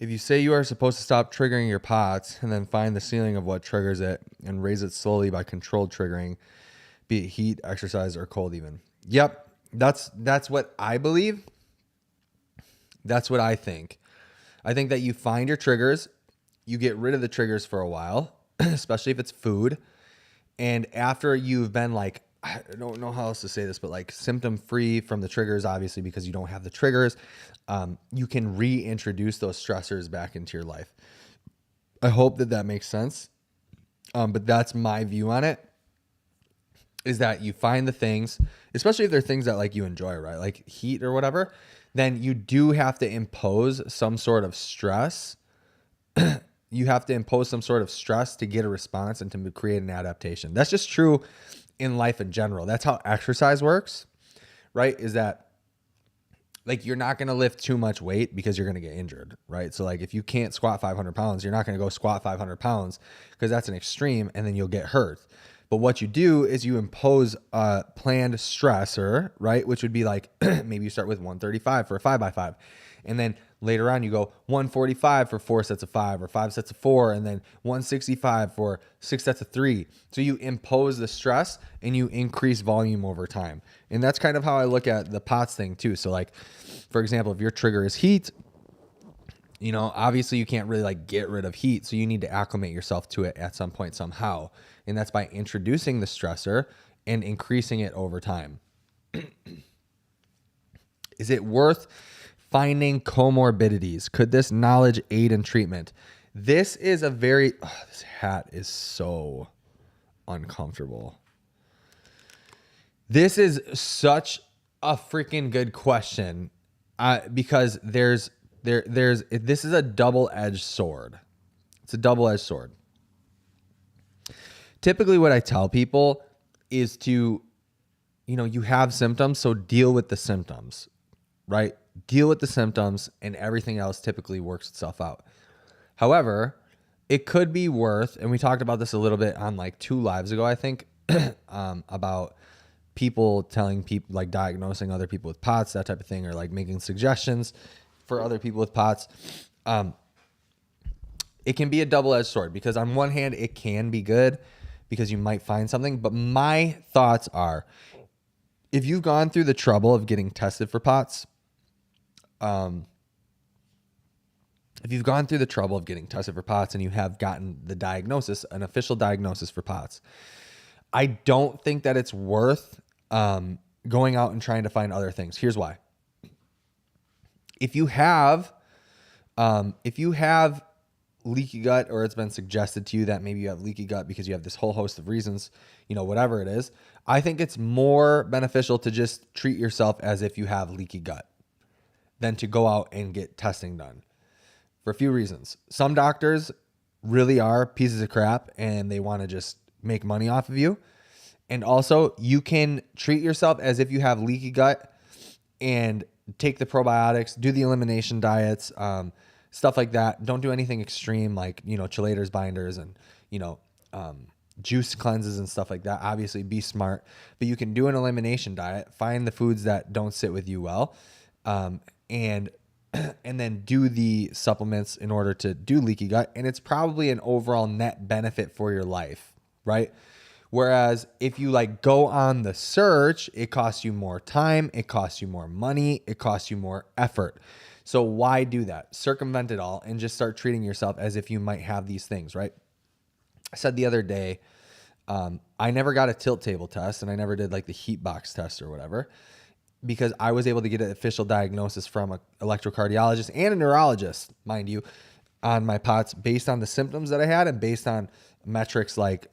If you say you are supposed to stop triggering your POTS and then find the ceiling of what triggers it and raise it slowly by controlled triggering, be it heat, exercise, or cold even. Yep, that's what I believe. That's what I think. I think that you find your triggers, you get rid of the triggers for a while, especially if it's food. And after you've been like, I don't know how else to say this, but like symptom free from the triggers, obviously, because you don't have the triggers, you can reintroduce those stressors back into your life. I hope that makes sense. But that's my view on it, is that you find the things, especially if they're things that like you enjoy, right? Like heat or whatever, then you do have to impose some sort of stress. You have to impose some sort of stress to get a response and to create an adaptation. That's just true in life in general. That's how exercise works, right? Is that like you're not going to lift too much weight because you're going to get injured, right? So like if you can't squat 500 pounds, you're not going to go squat 500 pounds because that's an extreme and then you'll get hurt. But what you do is you impose a planned stressor, right? Which would be like, maybe you start with 135 for a 5x5. And then later on you go 145 for 4 sets of 5 or 5 sets of 4, and then 165 for 6 sets of 3. So you impose the stress and you increase volume over time. And that's kind of how I look at the POTS thing too. So like, for example, if your trigger is heat, you know, obviously you can't really like get rid of heat. So you need to acclimate yourself to it at some point somehow. And that's by introducing the stressor and increasing it over time. Is it worth finding comorbidities? Could this knowledge aid in treatment? This is a very, this hat is so uncomfortable. This is such a freaking good question, because this is a double-edged sword. It's a double-edged sword. Typically what I tell people is to, you know, you have symptoms, so deal with the symptoms, right? Deal with the symptoms and everything else typically works itself out. However, it could be worth, and we talked about this a little bit on like 2 lives ago, I think, about people telling people, like diagnosing other people with POTS, that type of thing, or like making suggestions for other people with POTS. It can be a double-edged sword because on one hand, it can be good because you might find something. But my thoughts are, if you've gone through the trouble of getting tested for POTS, and you have gotten the diagnosis, an official diagnosis for POTS, I don't think that it's worth going out and trying to find other things. Here's why. If you have leaky gut, or it's been suggested to you that maybe you have leaky gut because you have this whole host of reasons, you know, whatever it is, I think it's more beneficial to just treat yourself as if you have leaky gut than to go out and get testing done, for a few reasons. Some doctors really are pieces of crap and they want to just make money off of you. And also, you can treat yourself as if you have leaky gut and take the probiotics, do the elimination diets, stuff like that. Don't do anything extreme like, you know, chelators, binders, and, you know, juice cleanses and stuff like that. Obviously, be smart. But you can do an elimination diet, find the foods that don't sit with you well, and then do the supplements in order to do leaky gut. And it's probably an overall net benefit for your life, right? Whereas if you like go on the search, it costs you more time, it costs you more money, it costs you more effort. So why do that? Circumvent it all and just start treating yourself as if you might have these things, right? I said the other day, I never got a tilt table test and I never did like the heat box test or whatever, because I was able to get an official diagnosis from an electrocardiologist and a neurologist, mind you, on my POTS based on the symptoms that I had and based on metrics like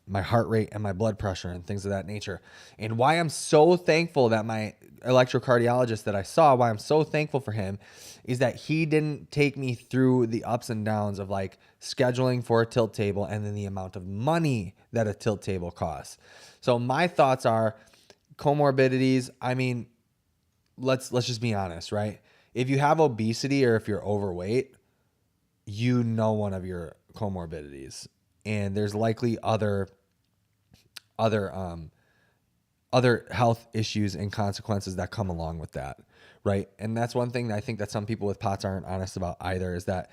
my heart rate and my blood pressure and things of that nature. And why I'm so thankful that my electrocardiologist that I saw, why I'm so thankful for him, is that he didn't take me through the ups and downs of like scheduling for a tilt table and then the amount of money that a tilt table costs. So my thoughts are comorbidities. I mean, let's just be honest, right? If you have obesity or if you're overweight, you know one of your comorbidities, and there's likely other other health issues and consequences that come along with that, right? And that's one thing that I think that some people with POTS aren't honest about either, is that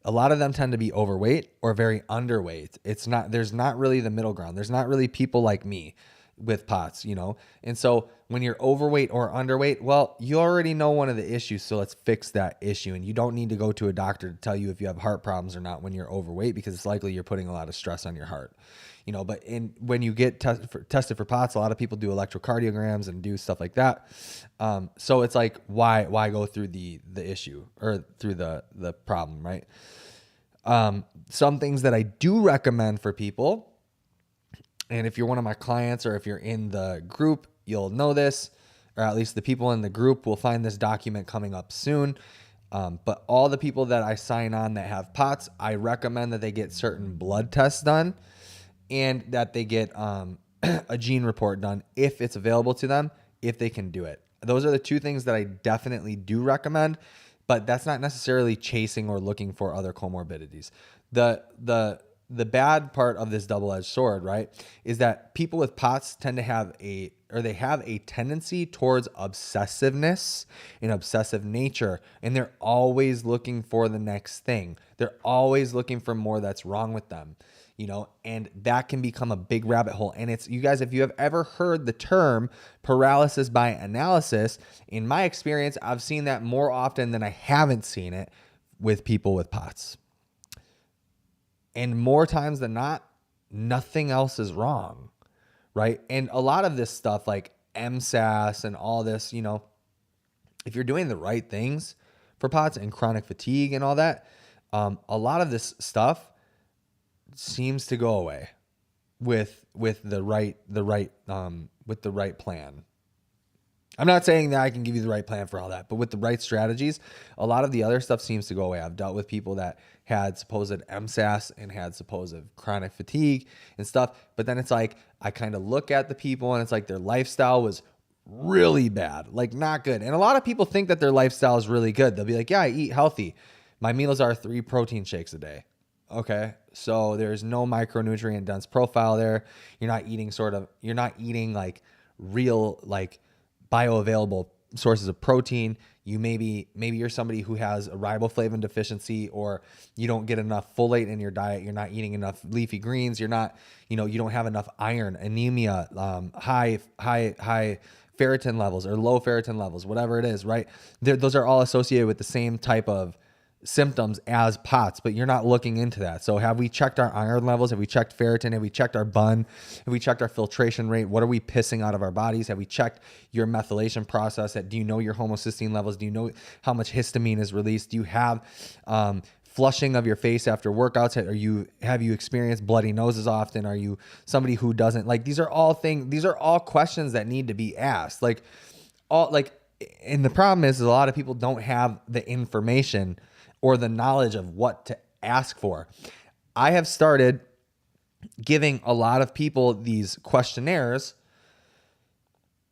a lot of them tend to be overweight or very underweight. There's not really the middle ground. There's not really people like me with POTS, And so when you're overweight or underweight, well, you already know one of the issues, so let's fix that issue. And you don't need to go to a doctor to tell you if you have heart problems or not when you're overweight, because it's likely you're putting a lot of stress on your heart. But when you get tested for POTS, a lot of people do electrocardiograms and do stuff like that. So it's like, why go through the issue or through the problem, right? Some things that I do recommend for people, and if you're one of my clients or if you're in the group, you'll know this, or at least the people in the group will find this document coming up soon. But all the people that I sign on that have POTS, I recommend that they get certain blood tests done and that they get a gene report done if it's available to them, if they can do it. Those are the two things that I definitely do recommend, but that's not necessarily chasing or looking for other comorbidities. The bad part of this double-edged sword, right, is that people with POTS tend to have a tendency towards obsessiveness and obsessive nature, and they're always looking for the next thing. They're always looking for more that's wrong with them, and that can become a big rabbit hole. And it's, you guys, if you have ever heard the term paralysis by analysis, in my experience, I've seen that more often than I haven't seen it with people with POTS. And more times than not, nothing else is wrong, right? And a lot of this stuff like MSAS and all this, if you're doing the right things for POTS and chronic fatigue and all that, a lot of this stuff seems to go away with the right plan. I'm not saying that I can give you the right plan for all that, but with the right strategies, a lot of the other stuff seems to go away. I've dealt with people that had supposed MSAS and had supposed chronic fatigue and stuff, but then it's like, I kind of look at the people and it's like their lifestyle was really bad, like not good. And a lot of people think that their lifestyle is really good. They'll be like, yeah, I eat healthy. My meals are 3 protein shakes a day. Okay. So there's no micronutrient dense profile there. You're not eating like real, like bioavailable sources of protein. You maybe you're somebody who has a riboflavin deficiency, or you don't get enough folate in your diet. You're not eating enough leafy greens. You're not, you don't have enough iron, anemia, high ferritin levels or low ferritin levels, whatever it is, right? Those are all associated with the same type of symptoms as POTS, but you're not looking into that. So have we checked our iron levels? Have we checked ferritin? Have we checked our BUN? Have we checked our filtration rate? What are we pissing out of our bodies? Have we checked your methylation process? Do you know your homocysteine levels? Do you know how much histamine is released? Do you have flushing of your face after workouts? Have you experienced bloody noses often? Are you somebody who doesn't? Like, these are all questions that need to be asked. And the problem is a lot of people don't have the information or the knowledge of what to ask for. I have started giving a lot of people these questionnaires.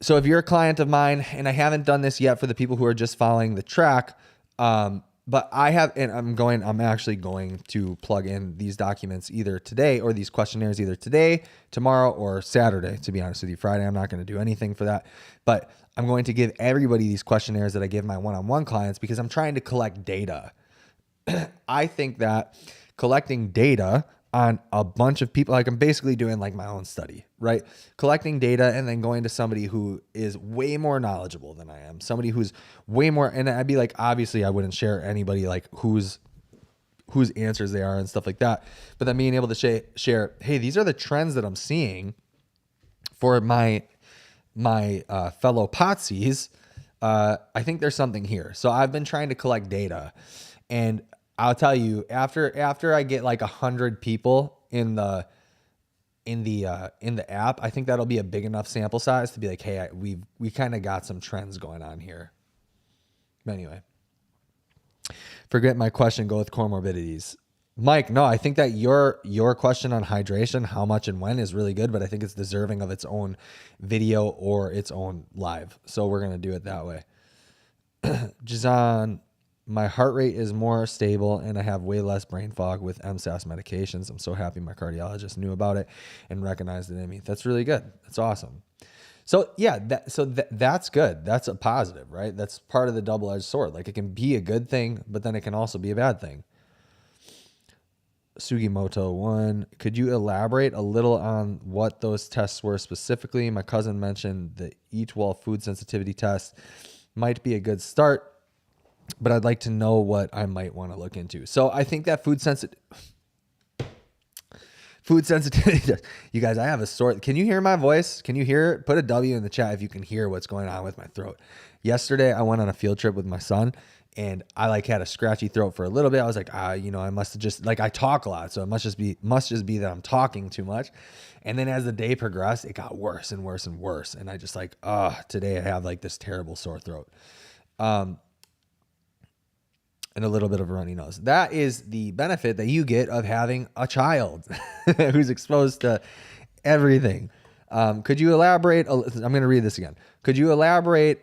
So if you're a client of mine, and I haven't done this yet for the people who are just following the track, but I have, and I'm actually going to plug in these documents either today, or these questionnaires either today, tomorrow, or Saturday. To be honest with you, Friday, I'm not going to do anything for that, but I'm going to give everybody these questionnaires that I give my one-on-one clients, because I'm trying to collect data. I think that collecting data on a bunch of people, like I'm basically doing like my own study, right? Collecting data and then going to somebody who is way more knowledgeable than I am, somebody who's way more, and I'd be like, obviously I wouldn't share anybody like whose answers they are and stuff like that. But then being able to share, hey, these are the trends that I'm seeing for my fellow Potsies. I think there's something here. So I've been trying to collect data, and I'll tell you, after I get like 100 people in the app, I think that'll be a big enough sample size to be like, hey, we kind of got some trends going on here. But anyway, forget my question. Go with comorbidities. Mike, no, I think that your question on hydration, how much and when, is really good, but I think it's deserving of its own video or its own live. So we're going to do it that way. Jazan, my heart rate is more stable and I have way less brain fog with MSAS medications. I'm so happy my cardiologist knew about it and recognized it in me. That's really good. That's awesome. So yeah, that's good. That's a positive, right? That's part of the double-edged sword. Like it can be a good thing, but then it can also be a bad thing. Sugimoto 1, could you elaborate a little on what those tests were specifically? My cousin mentioned the Eat Well food sensitivity test might be a good start, but I'd like to know what I might want to look into. So I think that food sensitivity. You guys, I have a sore. Can you hear my voice? Can you hear it? Put a W in the chat if you can hear what's going on with my throat. Yesterday, I went on a field trip with my son, and I like had a scratchy throat for a little bit. I was like, I must have just like I talk a lot, so it must just be that I'm talking too much. And then as the day progressed, it got worse and worse and worse. And I just like, today I have like this terrible sore throat. And a little bit of a runny nose. That is the benefit that you get of having a child who's exposed to everything. Could you elaborate? I'm going to read this again. Could you elaborate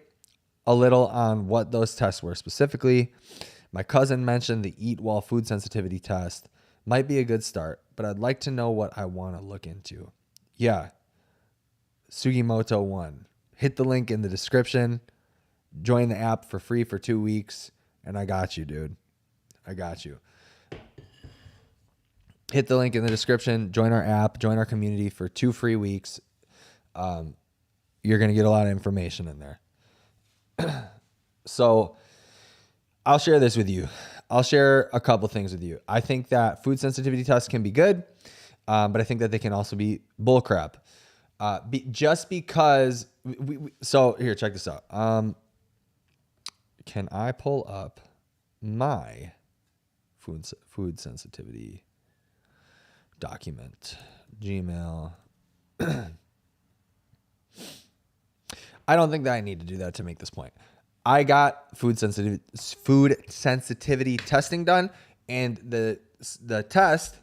a little on what those tests were specifically? My cousin mentioned the Eat Well food sensitivity test might be a good start, but I'd like to know what I want to look into. Yeah. Sugimoto 1. Hit the link in the description. Join the app for free for 2 weeks. And I got you, dude. I got you. Hit the link in the description. Join our app. Join our community for 2 free weeks. You're going to get a lot of information in there. So I'll share this with you. I'll share a couple things with you. I think that food sensitivity tests can be good, but I think that they can also be bullcrap. Just because... So here, check this out. Can I pull up my food sensitivity document? Gmail. I don't think that I need to do that to make this point. I got food sensitivity testing done, and the test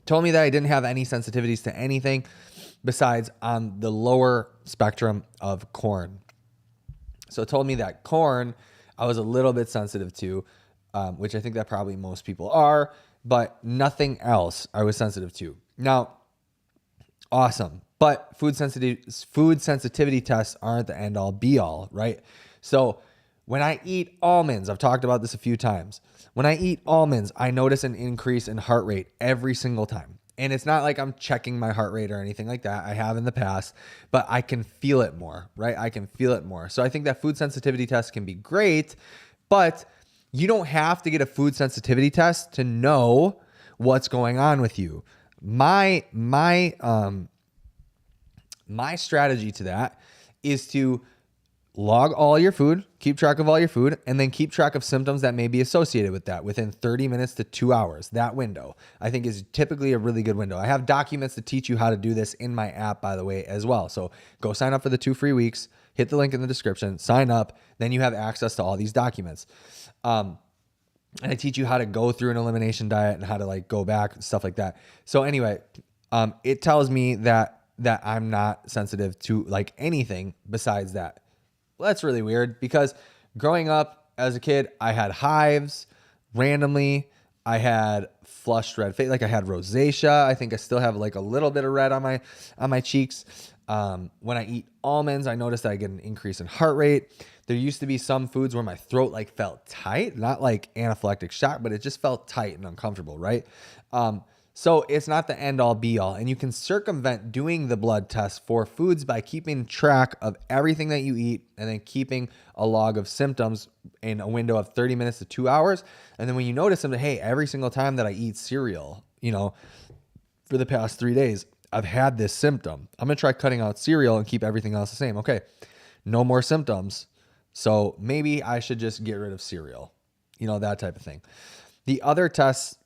told me that I didn't have any sensitivities to anything besides on the lower spectrum of corn. So it told me that corn I was a little bit sensitive to, which I think that probably most people are, but nothing else I was sensitive to. Now, awesome. But food sensitivity tests aren't the end all be all, right? So when I eat almonds, I've talked about this a few times. When I eat almonds, I notice an increase in heart rate every single time. And it's not like I'm checking my heart rate or anything like that. I have in the past, but I can feel it more, right? I can feel it more. So I think that food sensitivity test can be great, but you don't have to get a food sensitivity test to know what's going on with you. My strategy to that is to log all your food, keep track of all your food, and then keep track of symptoms that may be associated with that within 30 minutes to 2 hours. That window, I think, is typically a really good window. I have documents to teach you how to do this in my app, by the way, as well. So go sign up for the 2 free weeks, hit the link in the description, sign up, then you have access to all these documents. And I teach you how to go through an elimination diet and how to like go back, stuff like that. So anyway, it tells me that I'm not sensitive to like anything besides that. Well, that's really weird because growing up as a kid, I had hives randomly. I had flushed red face. Like I had rosacea. I think I still have like a little bit of red on my cheeks. When I eat almonds, I noticed that I get an increase in heart rate. There used to be some foods where my throat like felt tight, not like anaphylactic shock, but it just felt tight and uncomfortable, right? So it's not the end all be all. And you can circumvent doing the blood test for foods by keeping track of everything that you eat and then keeping a log of symptoms in a window of 30 minutes to 2 hours. And then when you notice them, hey, every single time that I eat cereal, for the past 3 days, I've had this symptom. I'm going to try cutting out cereal and keep everything else the same. Okay, no more symptoms. So maybe I should just get rid of cereal, that type of thing. The other tests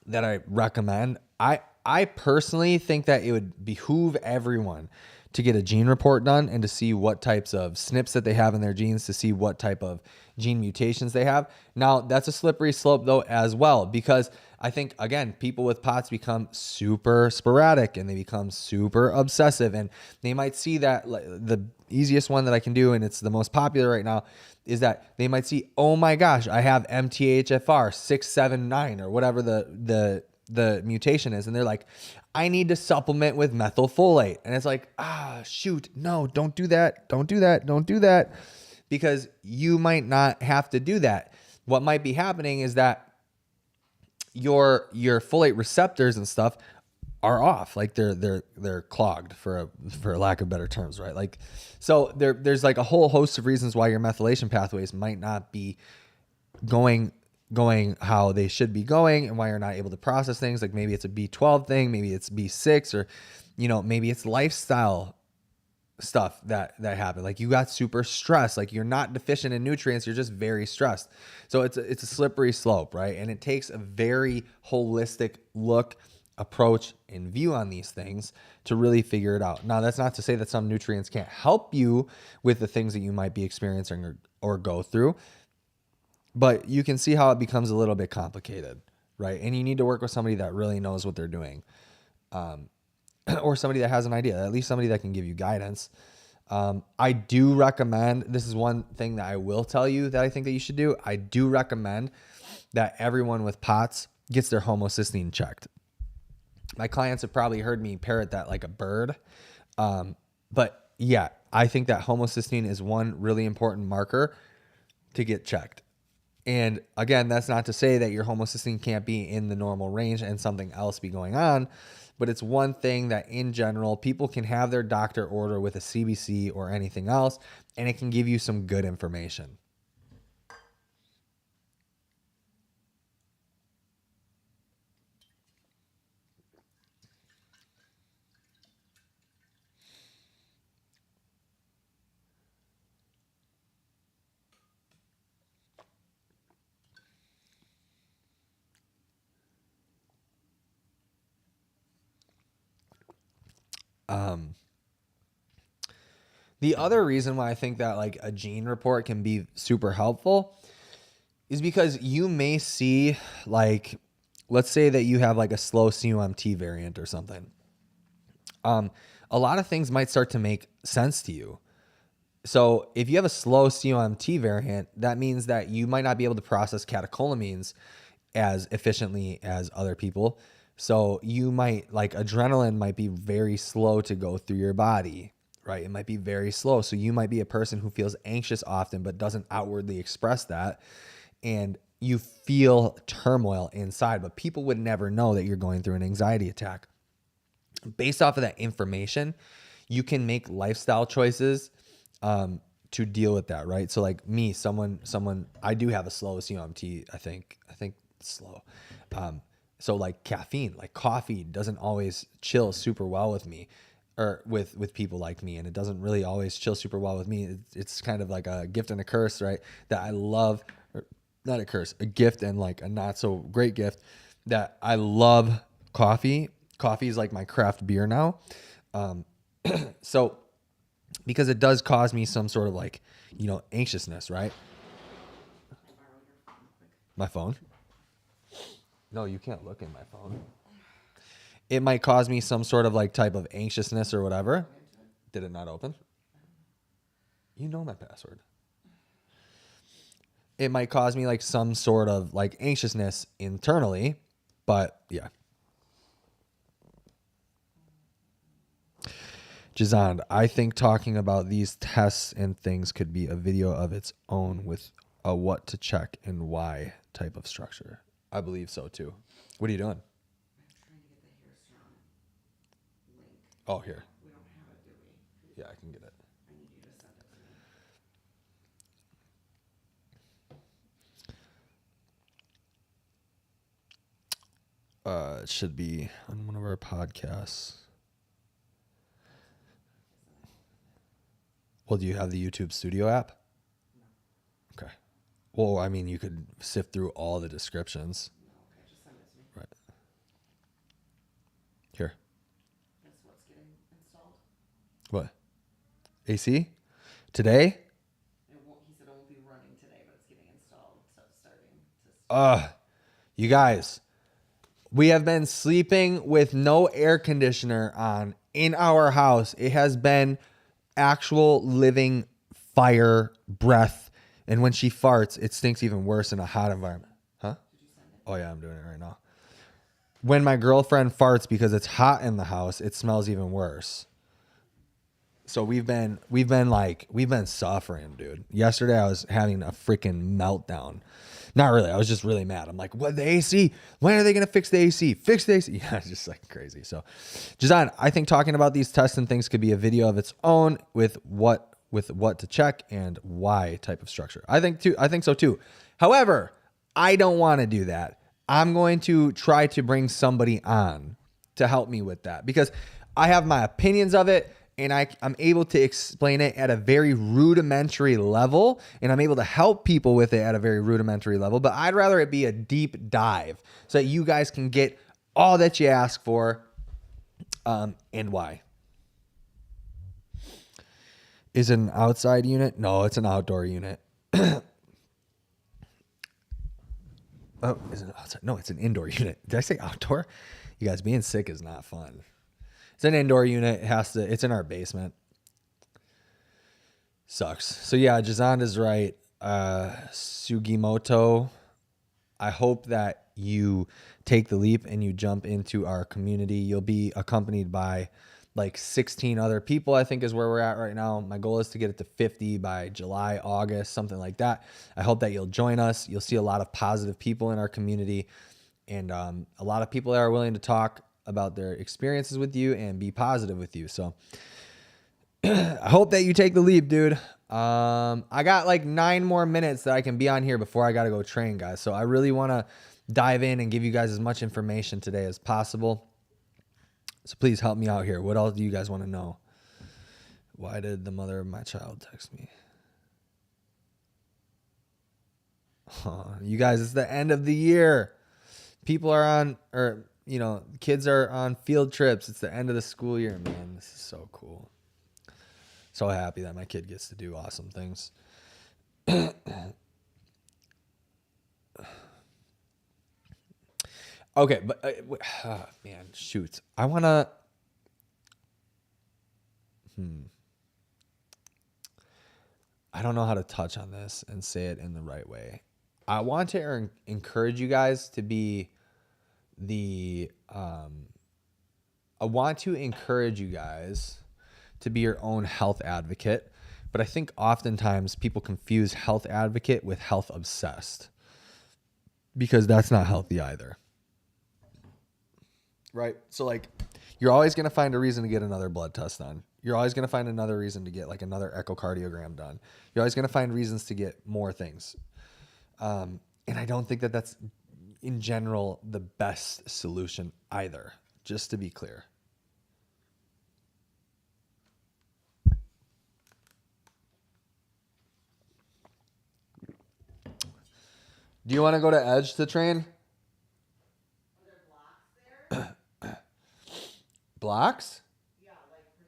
that I recommend, I personally think that it would behoove everyone to get a gene report done and to see what types of SNPs that they have in their genes, to see what type of gene mutations they have. Now, that's a slippery slope though as well, because I think, again, people with POTS become super sporadic and they become super obsessive, and they might see that the easiest one that I can do, and it's the most popular right now, is that they might see, oh my gosh, I have MTHFR 679 or whatever the the mutation is, and they're like, I need to supplement with methylfolate. And it's like, shoot, no, don't do that. Don't do that. Don't do that. Because you might not have to do that. What might be happening is that your folate receptors and stuff are off, like they're clogged for lack of better terms, right? Like, so there's like a whole host of reasons why your methylation pathways might not be going how they should be going, and why you're not able to process things. Like maybe it's a B12 thing, maybe it's B6, or maybe it's lifestyle stuff that happened. Like you got super stressed, like you're not deficient in nutrients, you're just very stressed. So it's a slippery slope, right? And it takes a very holistic look, approach, and view on these things to really figure it out. Now, that's not to say that some nutrients can't help you with the things that you might be experiencing or go through, but you can see how it becomes a little bit complicated, right? And you need to work with somebody that really knows what they're doing. Or somebody that has an idea, at least somebody that can give you guidance. I do recommend, this is one thing that I will tell you that I think that you should do. I do recommend that everyone with POTS gets their homocysteine checked. My clients have probably heard me parrot that like a bird. But yeah, I think that homocysteine is one really important marker to get checked. And again, that's not to say that your homocysteine can't be in the normal range and something else be going on, but it's one thing that in general, people can have their doctor order with a CBC or anything else, and it can give you some good information. The other reason why I think that like a gene report can be super helpful is because you may see, like, let's say that you have like a slow COMT variant or something. A lot of things might start to make sense to you. So if you have a slow COMT variant, that means that you might not be able to process catecholamines as efficiently as other people. So you might, like, adrenaline might be very slow to go through your body, right? It might be very slow. So you might be a person who feels anxious often, but doesn't outwardly express that. And you feel turmoil inside, but people would never know that you're going through an anxiety attack. Based off of that information, you can make lifestyle choices to deal with that, right? So like me, someone, I do have a slow COMT. I think it's slow. So like caffeine, like coffee doesn't always chill super well with me, or with people like me. And it doesn't really always chill super well with me. It's kind of like a gift and a curse, right? That I love, or not a curse, a gift and like a not so great gift, that I love coffee. Coffee is like my craft beer now. So because it does cause me some sort of like, anxiousness, right? My phone? No, you can't look in my phone. It might cause me some sort of like type of anxiousness or whatever. Did it not open? You know my password. It might cause me like some sort of like anxiousness internally, but yeah. Jazand, I think talking about these tests and things could be a video of its own with a what to check and why type of structure. I believe so too. What are you doing? I'm trying to get the hair strong link. Oh, here. We don't have it, do we? Yeah, I can get it. I need you to send it to me. It should be on one of our podcasts. Well, do you have the YouTube Studio app? No. Okay. Well, I mean, you could sift through all the descriptions. No, okay, just send it to me. Right. Here. That's what's getting installed. What? AC? Today? It won't, he said it won't be running today, but it's getting installed. So it's starting to. You guys, we have been sleeping with no air conditioner on in our house. It has been actual living fire breath. And when she farts, it stinks even worse in a hot environment. Huh? Did you send it? Oh, yeah, I'm doing it right now. when my girlfriend farts because it's hot in the house, it smells even worse. So we've been suffering, dude. Yesterday I was having a freaking meltdown. Not really. I was just really mad. I'm like, what, the AC? When are they going to fix the AC? Fix the AC. Yeah, it's just like crazy. So, Jazan, I think talking about these tests and things could be a video of its own with what to check and why type of structure. I think so too. However, I don't want to do that. I'm going to try to bring somebody on to help me with that because I have my opinions of it. And I'm able to explain it at a very rudimentary level, and I'm able to help people with it at a very rudimentary level. But I'd rather it be a deep dive so that you guys can get all that you ask for and why. Is it an outside unit? No, it's an outdoor unit. Oh, is it outside? No, it's an indoor unit. Did I say outdoor? You guys, being sick is not fun. It's an indoor unit. It's in our basement. Sucks. So yeah, Jazan is right. Sugimoto, I hope that you take the leap and you jump into our community. You'll be accompanied by like 16 other people, I think is where we're at right now. My goal is to get it to 50 by July, August, something like that. I hope that you'll join us. You'll see a lot of positive people in our community and a lot of people that are willing to talk about their experiences with you and be positive with you. So I hope that you take the leap, dude. I got like 9 more minutes that I can be on here before I got to go train, guys. So I really want to dive in and give you guys as much information today as possible. So please help me out here. What else do you guys want to know? Why did the mother of my child text me? You guys, it's the end of the year. People are on, or kids are on field trips. It's the end of the school year, man. This is so cool. So happy that my kid gets to do awesome things. Okay, but man, shoot. I want to I don't know how to touch on this and say it in the right way. I want to encourage you guys to be your own health advocate, but I think oftentimes people confuse health advocate with health obsessed because that's not healthy either. Right? So like you're always going to find a reason to get another blood test done. You're always going to find another reason to get like another echocardiogram done. You're always going to find reasons to get more things. And I don't think that that's in general the best solution either, just to be clear. Do you want to go to Edge to train? Are there blocks there? Blocks? Yeah, like for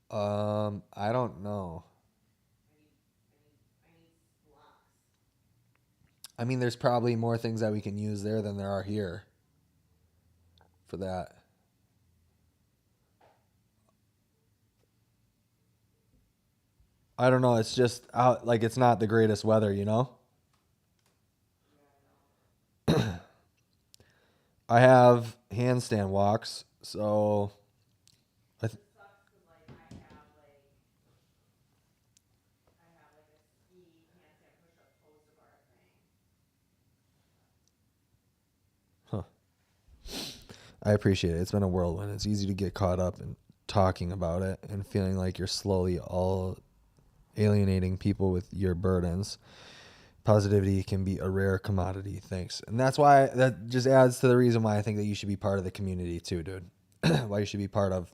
snatching. I don't know. I need blocks. I mean, there's probably more things that we can use there than there are here for that. I don't know. It's just out, like it's not the greatest weather, you know? I have handstand walks, so It sucks 'cause, like, I have like a ski handstand push-up poster bar thing. I appreciate it. It's been a whirlwind. It's easy to get caught up in talking about it and feeling like you're slowly all alienating people with your burdens. Positivity can be a rare commodity. Thanks. And that's why that just adds to the reason why I think that you should be part of the community too, dude. Why you should be part of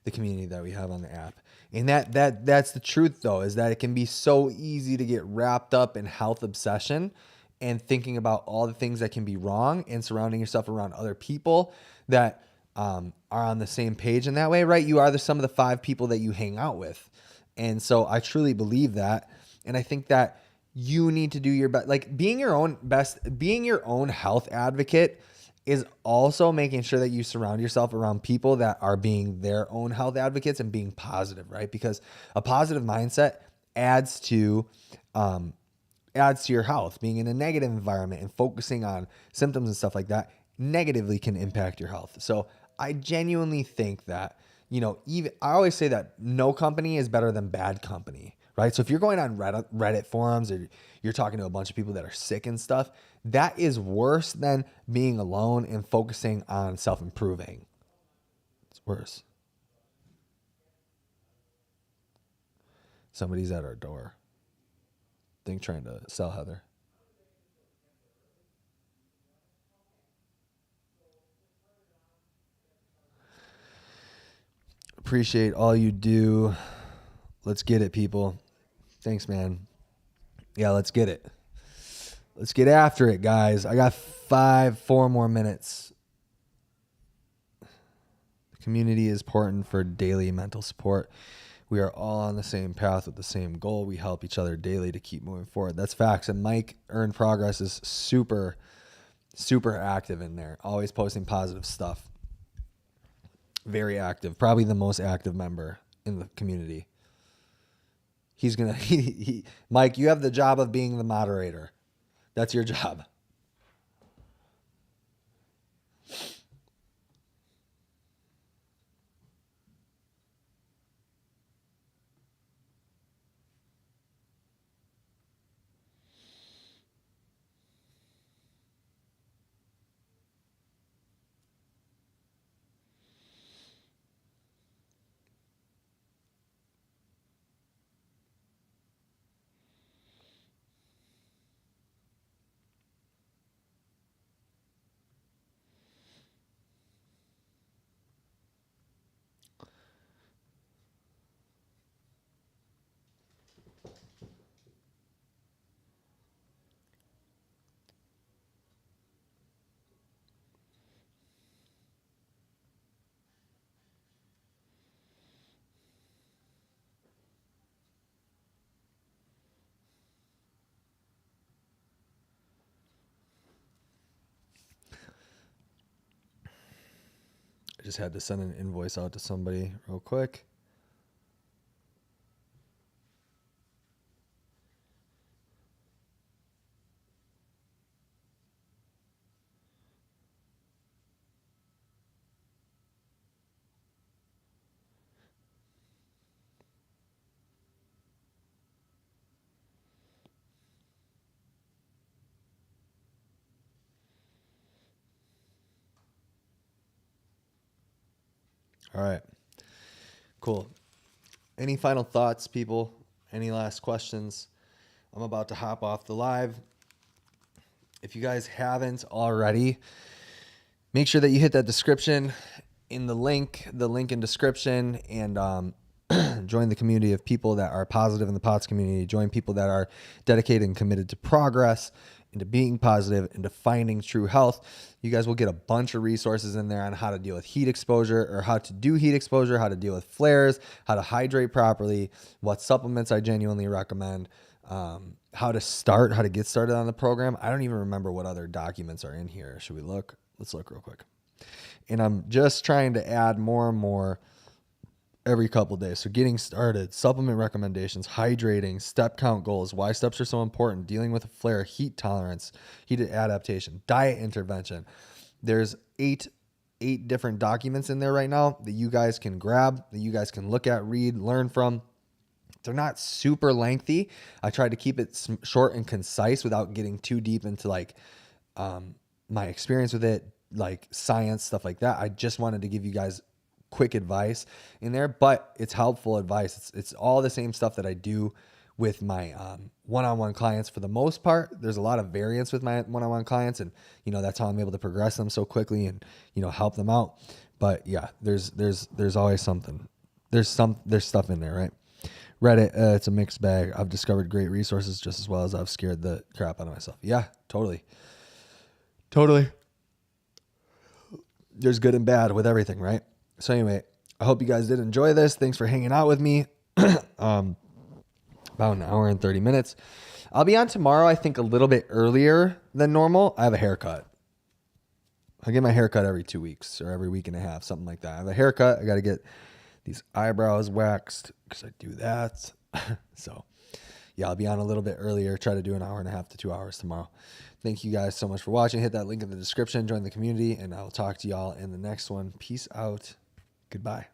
the community that we have on the app. And that's the truth though, is that it can be so easy to get wrapped up in health obsession and thinking about all the things that can be wrong and surrounding yourself around other people that are on the same page in that way, right? You are some of the 5 people that you hang out with. And so I truly believe that. And I think that you need to do your best, like being your own health advocate is also making sure that you surround yourself around people that are being their own health advocates and being positive, right? Because a positive mindset adds to adds to your health. Being in a negative environment and focusing on symptoms and stuff like that negatively can impact your health. So I genuinely think that, even I always say that no company is better than bad company, right? So if you're going on Reddit forums or you're talking to a bunch of people that are sick and stuff, that is worse than being alone and focusing on self-improving. It's worse. Somebody's at our door. I think trying to sell Heather. Appreciate all you do. Let's get it, people. Thanks, man. Yeah, let's get it. Let's get after it, guys. I got 4 more minutes. The community is important for daily mental support. We are all on the same path with the same goal. We help each other daily to keep moving forward. That's facts. And Mike Earn Progress is super, super active in there. Always posting positive stuff. Very active. Probably the most active member in the community. He's going to, Mike, you have the job of being the moderator. That's your job. I just had to send an invoice out to somebody real quick. All right. Cool. Any final thoughts, people? Any last questions? I'm about to hop off the live. If you guys haven't already, make sure that you hit that description in the link in description, and join the community of people that are positive in the POTS community. Join people that are dedicated and committed to progress, into being positive, into finding true health. You guys will get a bunch of resources in there on how to deal with heat exposure, or how to do heat exposure, how to deal with flares, how to hydrate properly, what supplements I genuinely recommend, how to get started on the program. I don't even remember what other documents are in here. Should we look? Let's look real quick. And I'm just trying to add more and more every couple of days. So getting started, supplement recommendations, hydrating, step count goals, why steps are so important, dealing with a flare, heat tolerance, heat adaptation, diet intervention. There's eight different documents in there right now that you guys can grab, that you guys can look at, read, learn from. They're not super lengthy. I tried to keep it short and concise without getting too deep into my experience with it, like science, stuff like that. I just wanted to give you guys quick advice in there, but it's helpful advice. It's all the same stuff that I do with my one-on-one clients for the most part. There's a lot of variance with my one-on-one clients, and that's how I'm able to progress them so quickly and help them out. But yeah, there's always something. There's stuff in there, right? Reddit, it's a mixed bag. I've discovered great resources just as well as I've scared the crap out of myself. Yeah, totally. There's good and bad with everything, right? So anyway, I hope you guys did enjoy this. Thanks for hanging out with me. About an hour and 30 minutes. I'll be on tomorrow, I think a little bit earlier than normal. I have a haircut. I get my haircut every 2 weeks or every week and a half, something like that. I have a haircut. I got to get these eyebrows waxed because I do that. So yeah, I'll be on a little bit earlier. Try to do an hour and a half to 2 hours tomorrow. Thank you guys so much for watching. Hit that link in the description. Join the community, and I will talk to y'all in the next one. Peace out. Goodbye.